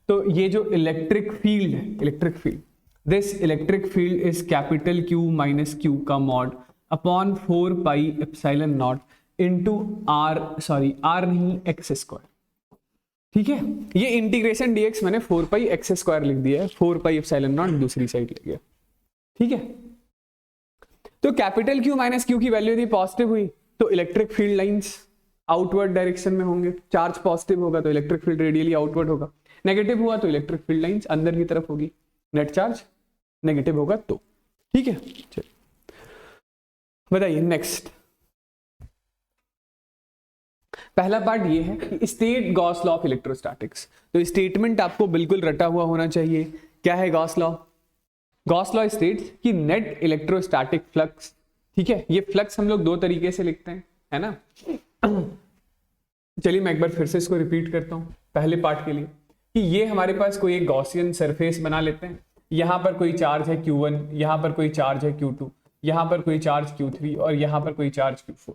तो ये जो इलेक्ट्रिक फील्ड है, electric field, this electric field is capital Q minus Q का mod upon 4 pi epsilon not into r नहीं x स्क्वायर, ठीक है। ये इंटीग्रेशन dx मैंने 4 पाई x स्क्वायर लिख दिया है, 4 पाई एप्सिलॉन नॉट दूसरी साइड ले गया, ठीक है। तो कैपिटल Q माइनस Q की वैल्यू यदि पॉजिटिव हुई तो electric field lines outward direction में होंगे, चार्ज पॉजिटिव होगा तो इलेक्ट्रिक फील्ड रेडियली आउटवर्ड होगा, नेगेटिव हुआ तो इलेक्ट्रिक फील्ड लाइंस अंदर की तरफ होगी, नेट चार्ज नेगेटिव होगा तो, ठीक है। चलिए बताइए नेक्स्ट, पहला पार्ट ये है कि state Gauss law of electrostatics. तो स्टेटमेंट आपको बिल्कुल रटा हुआ होना चाहिए। क्या है Gauss law? Gauss law states कि नेट इलेक्ट्रोस्टैटिक फ्लक्स, ठीक है, ये फ्लक्स हम लोग दो तरीके से लिखते हैं, है ना। चलिए मैं एक बार फिर से इसको रिपीट करता हूं पहले पार्ट के लिए, कि ये हमारे पास कोई एक गॉसियन सरफेस बना लेते हैं, यहां पर कोई चार्ज है Q1, यहां पर कोई चार्ज है Q2, यहां पर कोई चार्ज Q3 और यहां पर कोई चार्ज Q4।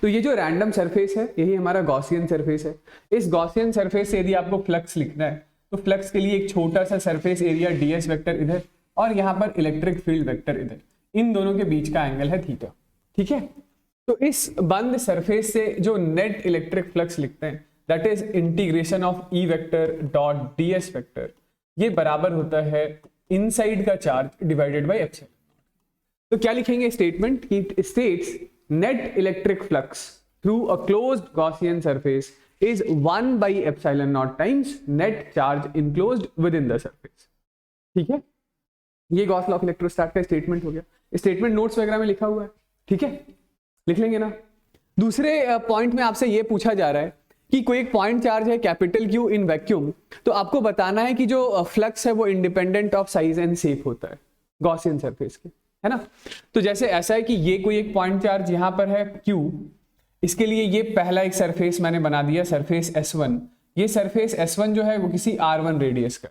तो ये जो रैंडम सरफेस है यही हमारा गॉसियन सरफेस है। इस गॉसियन सरफेस से यदि आपको फ्लक्स लिखना है तो फ्लक्स के लिए एक छोटा सा सरफेस एरिया ds वेक्टर इधर और यहाँ पर इलेक्ट्रिक फील्ड वेक्टर इधर, इन दोनों के बीच का एंगल है थीटा। ठीक है, तो इस बंद सरफेस से जो नेट इलेक्ट्रिक फ्लक्स लिखते हैं that is integration of E vector dot ds vector, ये बराबर होता है इनसाइड का चार्ज डिवाइडेड बाय एप्सिलॉन। तो क्या लिखेंगे स्टेटमेंट कि states net electric flux through a closed Gaussian surface is 1 by epsilon naught times net charge enclosed within the surface। ठीक है, ये गॉस लॉ ऑफ इलेक्ट्रोस्टैट का स्टेटमेंट हो गया। स्टेटमेंट नोट्स वगैरह में लिखा हुआ है, ठीक है, लिख लेंगे ना। दूसरे पॉइंट में आपसे ये पूछा जा रहा है कि कोई एक पॉइंट चार्ज है कैपिटल Q इन वैक्यूम, तो आपको बताना है कि जो फ्लक्स है वो independent of size and shape होता है गॉसियन सरफेस के, है ना। तो जैसे ऐसा है कि ये कोई एक पॉइंट चार्ज यहां पर है Q, इसके लिए ये पहला एक सरफेस मैंने बना दिया सरफेस S1। ये सरफेस S1 जो है वो किसी R1 रेडियस का,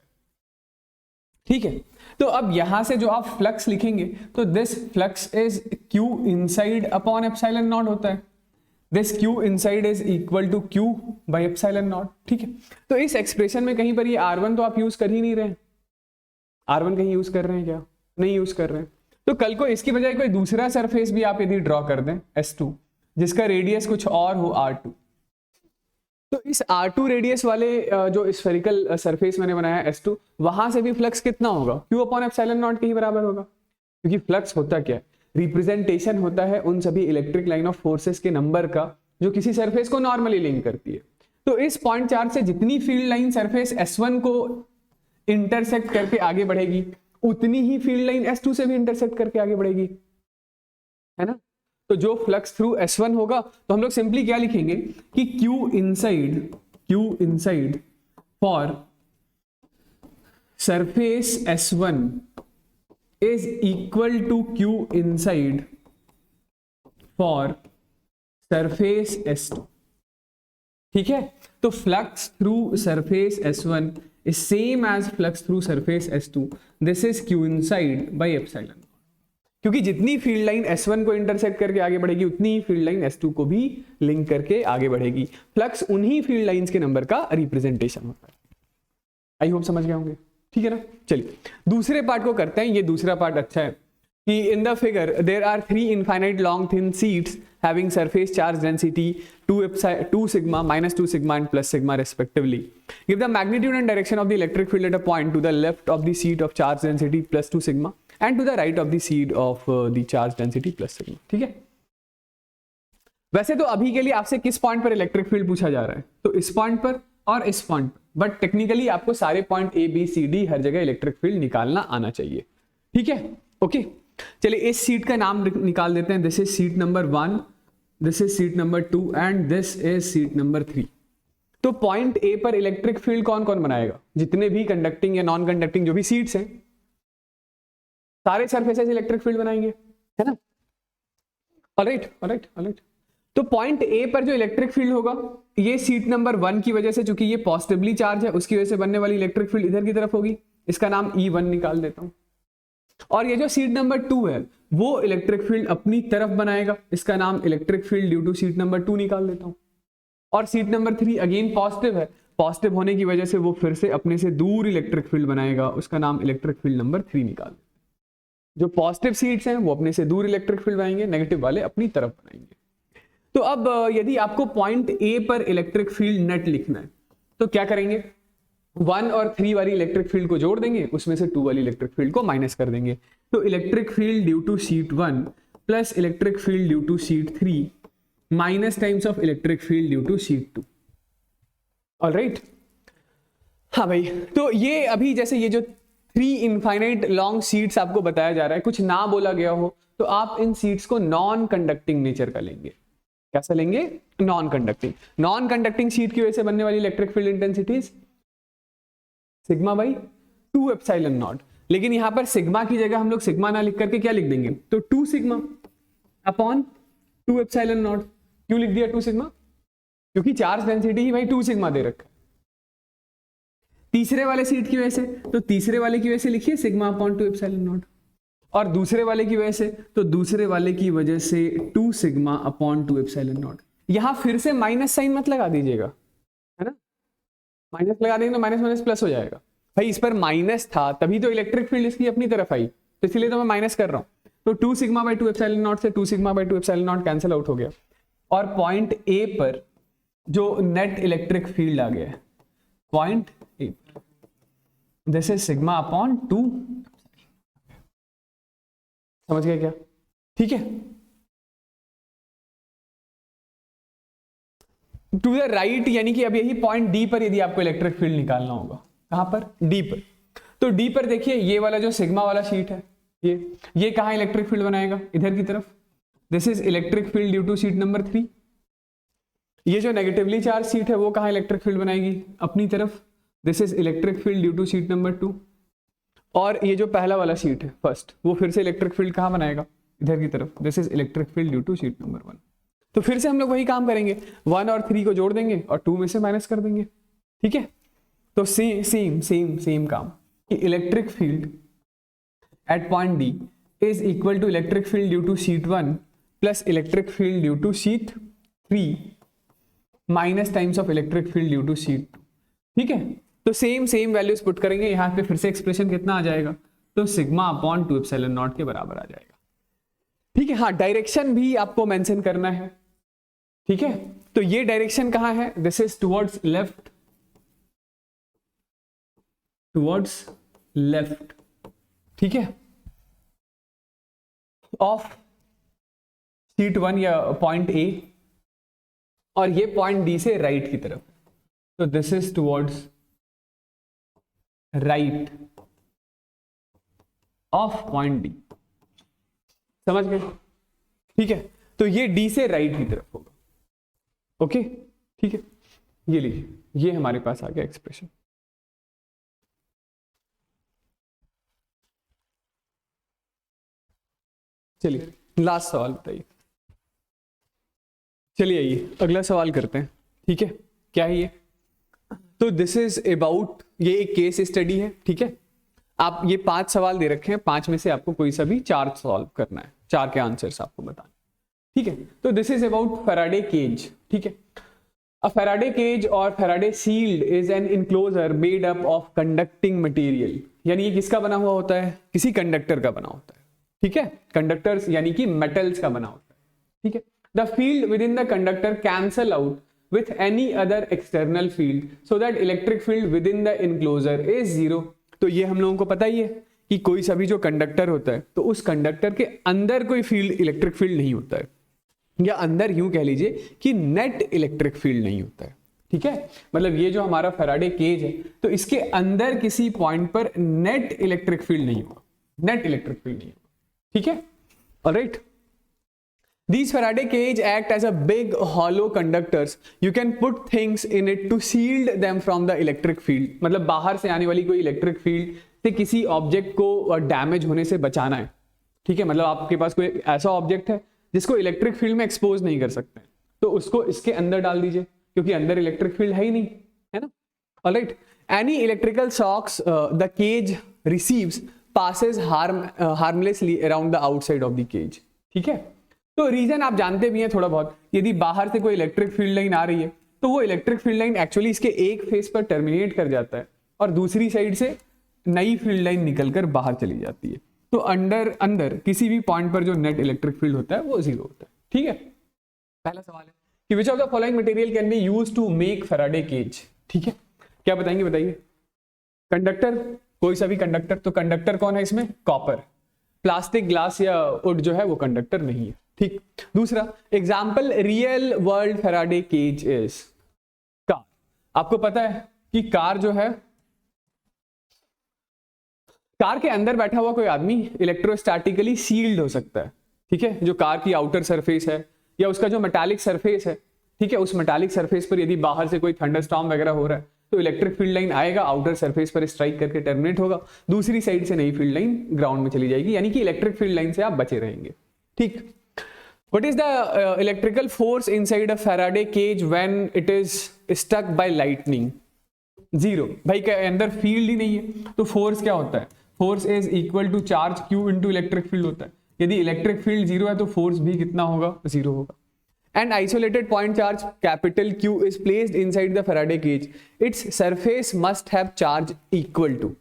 ठीक है। तो अब यहां से जो आप फ्लक्स लिखेंगे तो this flux is Q inside upon epsilon naught होता है। This Q inside is equal to Q by epsilon naught, ठीक है। तो इस एक्सप्रेशन में कहीं पर ये R1 तो आप यूज कर ही नहीं रहे हैं, R1 कहीं यूज कर रहे हैं क्या? नहीं यूज कर रहे हैं। तो कल को इसकी बजाय कोई दूसरा सरफेस भी आप यदि ड्रॉ कर दें S2 जिसका रेडियस कुछ और हो R2, तो इस R2 रेडियस वाले जो स्फेरिकल सरफेस मैंने बनाया S2, वहां से भी फ्लक्स कितना होगा? Q अपॉन एप्सिलॉन नॉट के ही बराबर होगा, क्योंकि फ्लक्स होता क्या है? रिप्रेजेंटेशन होता है उन सभी इलेक्ट्रिक लाइन ऑफ फोर्सेस के नंबर का जो किसी सरफेस को नॉर्मली लिंक करती है। तो इस पॉइंट चार्ज से जितनी फील्ड लाइन सरफेस S1 को इंटरसेक्ट करके आगे बढ़ेगी उतनी ही फील्ड लाइन S2 से भी इंटरसेक्ट करके आगे बढ़ेगी, है ना। तो जो फ्लक्स थ्रू S1 होगा तो हम लोग सिंपली क्या लिखेंगे कि Q inside for surface S1 is equal to Q inside for surface S2, ठीक है। तो flux through surface S1 is same as flux through surface S2, this is Q inside by epsilon, क्योंकि जितनी field line S1 को intersect करके आगे बढ़ेगी उतनी ही फील्ड लाइन S2 को भी लिंक करके आगे बढ़ेगी। फ्लक्स उन्हीं फील्ड लाइंस के नंबर का रिप्रेजेंटेशन होता है। आई होप समझ गए होंगे, ठीक है ना। चलिए दूसरे पार्ट को करते हैं। ये दूसरा पार्ट अच्छा है कि in the figure there are 3 infinite long thin sheets having surface charge density 2 sigma, -2 sigma and plus sigma respectively. Give the magnitude and direction of the electric field at a point to the left of the sheet of charge density +2 sigma and to the right of the sheet of the charge density plus sigma, ठीक है। वैसे तो अभी के लिए आपसे किस point पर इलेक्ट्रिक फील्ड पूछा जा रहा है, तो इस पॉइंट पर और इस पॉइंट पर, बट टेक्निकली आपको सारे point A B C D हर जगह इलेक्ट्रिक फील्ड निकालना आना चाहिए, ठीक है। ओके, चलिए इस सीट का नाम निकाल देते हैं। This is seat number 1, this is seat number 2 and this is seat number 3। तो पॉइंट A पर इलेक्ट्रिक फील्ड कौन कौन बनाएगा? जितने भी कंडक्टिंग या नॉन कंडक्टिंग जो भी सीट्स हैं सारे सरफेसेस इलेक्ट्रिक फील्ड बनाएंगे, है ना। ऑलराइट। तो पॉइंट A पर जो इलेक्ट्रिक फील्ड होगा ये सीट नंबर 1 की वजह से, चूंकि ये पॉजिटिवली चार्ज है उसकी वजह से बनने वाली इलेक्ट्रिक फील्ड इधर की तरफ होगी, इसका नाम E1 निकाल देता हूं। और ये जो सीट नंबर 2 है वो इलेक्ट्रिक फील्ड अपनी तरफ बनाएगा, इसका नाम electric field due to sheet number 2 निकाल देता हूं। और सीट नंबर 3 अगेन पॉजिटिव है, पॉजिटिव होने की वजह से वो फिर से अपने से दूर इलेक्ट्रिक फील्ड बनाएगा, उसका नाम इलेक्ट्रिक फील्ड नंबर 3 निकाल। जो पॉजिटिव सीट्स हैं वो अपने से दूर इलेक्ट्रिक फील्ड बनाएंगे, नेगेटिव वाले अपनी तरफ बनाएंगे। तो अब यदि आपको पॉइंट A पर इलेक्ट्रिक फील्ड नेट लिखना है तो क्या करेंगे? 1 और 3 वाली इलेक्ट्रिक फील्ड को जोड़ देंगे, उसमें से 2 वाली इलेक्ट्रिक फील्ड को माइनस कर देंगे। तो electric field due to sheet 1 plus electric field due to sheet 3 minus times of electric field due to sheet 2। Alright, हाँ भाई। तो ये अभी जैसे ये जो 3 इनफाइनाइट लॉन्ग सीट्स आपको बताया जा रहा है, कुछ ना बोला गया हो तो आप इन सीट्स को नॉन कंडक्टिंग नेचर का लेंगे। कैसा लेंगे? Non conducting. Non conducting seat की वजह से बनने वाली electric field intensity sigma by 2 epsilon not. लेकिन यहां पर सिग्मा की जगह हम लोग सिग्मा ना लिख करके क्या लिख देंगे? तो 2 सिग्मा अपॉन 2 एप्सिलॉन नॉट। क्यों लिख दिया 2 सिग्मा? क्योंकि चार्ज डेंसिटी ही भाई 2 सिग्मा दे रखा है तीसरे वाले सीट की वजह से, तो तीसरे वाले की वजह से लिखिए सिग्मा अपॉन 2 एप्सिलॉन नॉट। और दूसरे वाले की वजह से, तो दूसरे वाले की वजह से 2 सिग्मा अपॉन 2 एप्सिलॉन नॉट। यहां फिर से माइनस साइन मत लगा दीजिएगा, है ना, माइनस लगा देंगे तो माइनस माइनस प्लस हो जाएगा। भाई इस पर माइनस था तभी तो इलेक्ट्रिक फील्ड इसकी अपनी तरफ आई, तो इसलिए तो मैं माइनस कर रहा हूं। तो 2 सिग्मा बाई 2 एप्सिलॉन नॉट से 2 sigma by 2 epsilon not cancel out हो गया, और पॉइंट ए पर जो नेट इलेक्ट्रिक फील्ड आ गया है, पॉइंट ए पर, दिस इज सिग्मा अपॉन 2। समझ गए क्या? ठीक है। टू द राइट, यानी कि अब यही पॉइंट डी पर यदि आपको इलेक्ट्रिक फील्ड निकालना होगा, कहां पर? डी पर। तो डी पर देखिए ये वाला जो सिग्मा वाला शीट है, ये कहां इलेक्ट्रिक फील्ड बनाएगा? इधर की तरफ। This is electric field due to sheet number 3। ये जो नेगेटिवली चार्ज शीट है वो कहां इलेक्ट्रिक फील्ड बनाएगी? अपनी तरफ। This is electric field due to sheet number 2। और ये जो पहला वाला शीट है फर्स्ट, वो फिर से इलेक्ट्रिक फील्ड कहां बनाएगा? इधर की तरफ। This is electric field due to sheet number 1। तो फिर से हम लोग वही काम करेंगे, 1 और 3 को जोड़ देंगे और 2 में से माइनस कर देंगे। ठीक है, तो सेम काम कि electric field at point D is equal to electric field due to sheet 1 plus electric field due to sheet 3 minus times of electric field due to sheet 2। ठीक है, तो सेम वैल्यूज पुट करेंगे, यहां पे फिर से एक्सप्रेशन कितना आ जाएगा? तो सिग्मा अपॉन 2 एप्सिलॉन नॉट के बराबर आ जाएगा। ठीक है, हाँ डायरेक्शन भी आपको मेंशन करना है। ठीक है, तो ये डायरेक्शन कहां है? This is towards left, towards left. ठीक है, ऑफ शीट 1 या पॉइंट ए, और ये पॉइंट डी से राइट की तरफ। तो this is towards right of point D. समझ गए? ठीक है, तो ये डी से राइट की तरफ होगा। ओके, ठीक है, ये लीजिए, ये हमारे पास आ गया एक्सप्रेशन। चलिए लास्ट सवाल बताइए। चलिए आइए अगला सवाल करते हैं। ठीक है, क्या है ये? तो दिस इज अबाउट, ये एक केस स्टडी है। ठीक है, आप ये 5 सवाल दे रखे हैं, 5 में से आपको कोई सा भी 4 सॉल्व करना है, 4 के आंसर्स आपको बताने। ठीक है, तो this is about Faraday cage. ठीक है, अ फैराडे केज और Faraday shield is an enclosure made up of conducting material. यानी ये किसका बना हुआ होता है? किसी कंडक्टर का बना होता है। ठीक है, कंडक्टर्स यानी कि मेटल्स का बना होता है। ठीक है, the field with in the conductor cancel out with any other external field so that electric field within the enclosure is 0। तो ये हम लोगों को पता ही है कि कोई सा भी जो कंडक्टर होता है तो उस कंडक्टर के अंदर कोई फील्ड, इलेक्ट्रिक फील्ड नहीं होता है, या अंदर यूं कह लीजिए कि नेट इलेक्ट्रिक फील्ड नहीं होता है। ठीक है, मतलब ये जो हमारा फैराडे केज है तो इसके अंदर किसी पॉइंट पर नेट इलेक्ट्रिक फील्ड नहीं होगा, नेट इलेक्ट्रिक फील्ड नहीं होगा। ठीक है, alright. These Faraday cage act as a big hollow conductors. You can put things in it to shield them from the electric field. मतलब बाहर से आने वाली कोई इलेक्ट्रिक फील्ड से किसी ऑब्जेक्ट को डैमेज होने से बचाना है। ठीक है, मतलब आपके पास कोई ऐसा ऑब्जेक्ट है जिसको इलेक्ट्रिक फील्ड में एक्सपोज नहीं कर सकते, तो उसको इसके अंदर डाल दीजिए, क्योंकि अंदर इलेक्ट्रिक फील्ड है ही नहीं, है ना। Alright, any electrical shocks the cage receives passes harmlessly around the outside of the cage। ठीक है, तो रीजन आप जानते भी हैं थोड़ा बहुत, यदि बाहर से कोई इलेक्ट्रिक फील्ड लाइन आ रही है तो वो इलेक्ट्रिक फील्ड लाइन एक्चुअली इसके एक फेस पर टर्मिनेट कर जाता है और दूसरी साइड से नई फील्ड लाइन निकलकर बाहर चली जाती है। तो अंदर किसी भी पॉइंट पर जो नेट इलेक्ट्रिक फील्ड होता है वो 0 होता है। ठीक है, पहला सवाल है कि which of the following material can be used to make Faraday cage. ठीक है, क्या बताएंगे? बताइए। कंडक्टर, कोई सा भी कंडक्टर। तो कंडक्टर कौन है इसमें? कॉपर। प्लास्टिक, ग्लास या वुड जो है वो कंडक्टर नहीं है। ठीक, दूसरा example, real world Faraday cage is car. आपको पता है कि कार जो है, कार के अंदर बैठा हुआ कोई आदमी इलेक्ट्रोस्टैटिकली शील्ड हो सकता है। ठीक है, जो कार की आउटर सरफेस है या उसका जो मेटालिक सरफेस है, ठीक है, उस मेटालिक सरफेस पर यदि बाहर से कोई थंडरस्टॉर्म वगैरह हो रहा है तो इलेक्ट्रिक फील्ड लाइन आएगा, आउटर सरफेस पर स्ट्राइक करके टर्मिनेट होगा, दूसरी साइड से नई फील्ड लाइन ग्राउंड में चली जाएगी, यानी कि इलेक्ट्रिक फील्ड लाइन से आप बचे रहेंगे। ठीक, what is the electrical force inside a Faraday cage when it is stuck by lightning? 0। भाई के अंदर फील्ड ही नहीं है तो फोर्स क्या होता है? Force is equal to charge Q into electric field होता है। यदि इलेक्ट्रिक फील्ड जीरो है तो फोर्स भी कितना होगा, जीरो होगा। And isolated point charge capital Q is placed inside the Faraday cage, its surface must have charge equal to.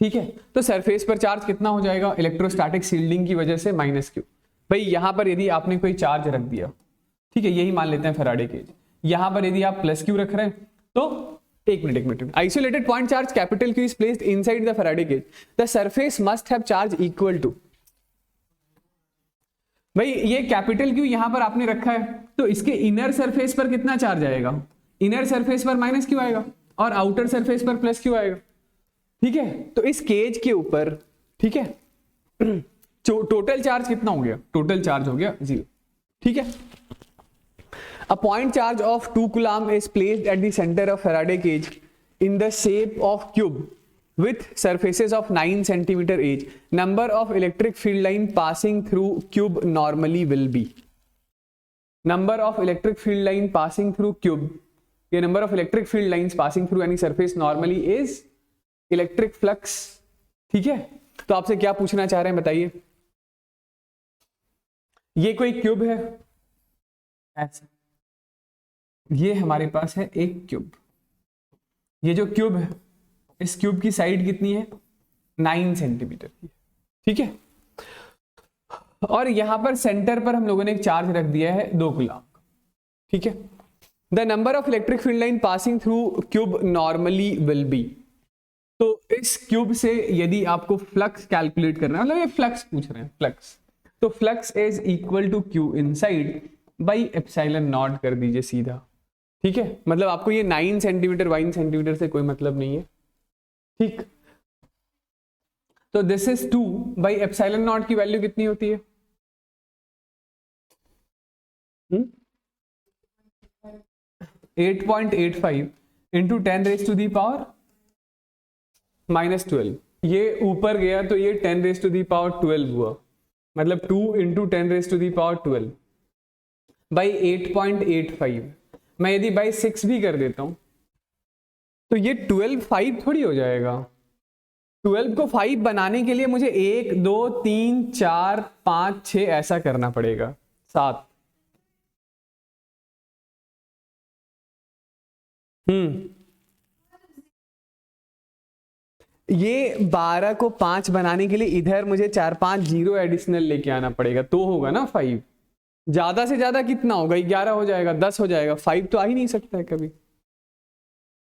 ठीक है, तो सरफेस पर चार्ज कितना हो जाएगा, इलेक्ट्रोस्टैटिक शील्डिंग की वजह से माइनस क्यू। भाई यहां पर यदि आपने कोई चार्ज रख दिया, ठीक है, यही मान लेते हैं फैराडे केज, यहां पर यदि आप प्लस क्यू रख रहे हैं तो एक minute, isolated point charge capital Q is placed inside the Faraday cage, the surface must have charge equal to. भाई ये कैपिटल क्यू यहां पर आपने रखा है तो इसके इनर सरफेस पर कितना चार्ज आएगा, इनर सरफेस पर माइनस क्यू आएगा और आउटर सरफेस पर प्लस क्यू आएगा। ठीक है, तो इस केज के ऊपर, ठीक है, टोटल चार्ज कितना हो गया, टोटल चार्ज हो गया 0। ठीक है, a point charge of 2 coulomb is placed at the center of Faraday cage in the shape of cube with surfaces of 9 centimeter each. Number of electric field line passing through cube normally will be, number of electric field line passing through cube, the number of electric field lines passing through any surface normally is electric flux। ठीक है, तो आपसे क्या पूछना चाह रहे हैं बताइए। ये कोई क्यूब है ऐसा, ये हमारे पास है एक क्यूब, ये जो क्यूब है इस क्यूब की साइड कितनी है, 9 सेंटीमीटर की। ठीक है, और यहां पर सेंटर पर हम लोगों ने एक चार्ज रख दिया है 2 कूलम। ठीक है, the number of electric field line passing through cube normally will be. तो इस क्यूब से यदि आपको फ्लक्स कैलकुलेट करना है, मतलब ये फ्लक्स पूछ रहे हैं, फ्लक्स, तो flux is equal to Q inside by epsilon naught कर दीजिए सीधा। ठीक है, मतलब आपको ये 9 सेंटीमीटर 9 सेंटीमीटर से कोई मतलब नहीं है। ठीक, तो this is 2 by epsilon naught की वैल्यू कितनी होती है, 8.85 into 10 raise to the power -12। ये ऊपर गया तो ये 10 रेज टू दी पावर 12 हुआ, मतलब 2 into 10 raise to the power 12 by 8.85। मैं यदि बाई 6 भी कर देता हूं तो ये 12 5 थोड़ी हो जाएगा। 12 को 5 बनाने के लिए मुझे 1 2 3 4 5 6 ऐसा करना पड़ेगा, 7। ये 12 को 5 बनाने के लिए इधर मुझे 4 5 जीरो एडिशनल लेके आना पड़ेगा, तो होगा ना 5। ज्यादा से ज्यादा कितना होगा, 11 हो जाएगा, 10 हो जाएगा, 5 तो आ ही नहीं सकता है कभी।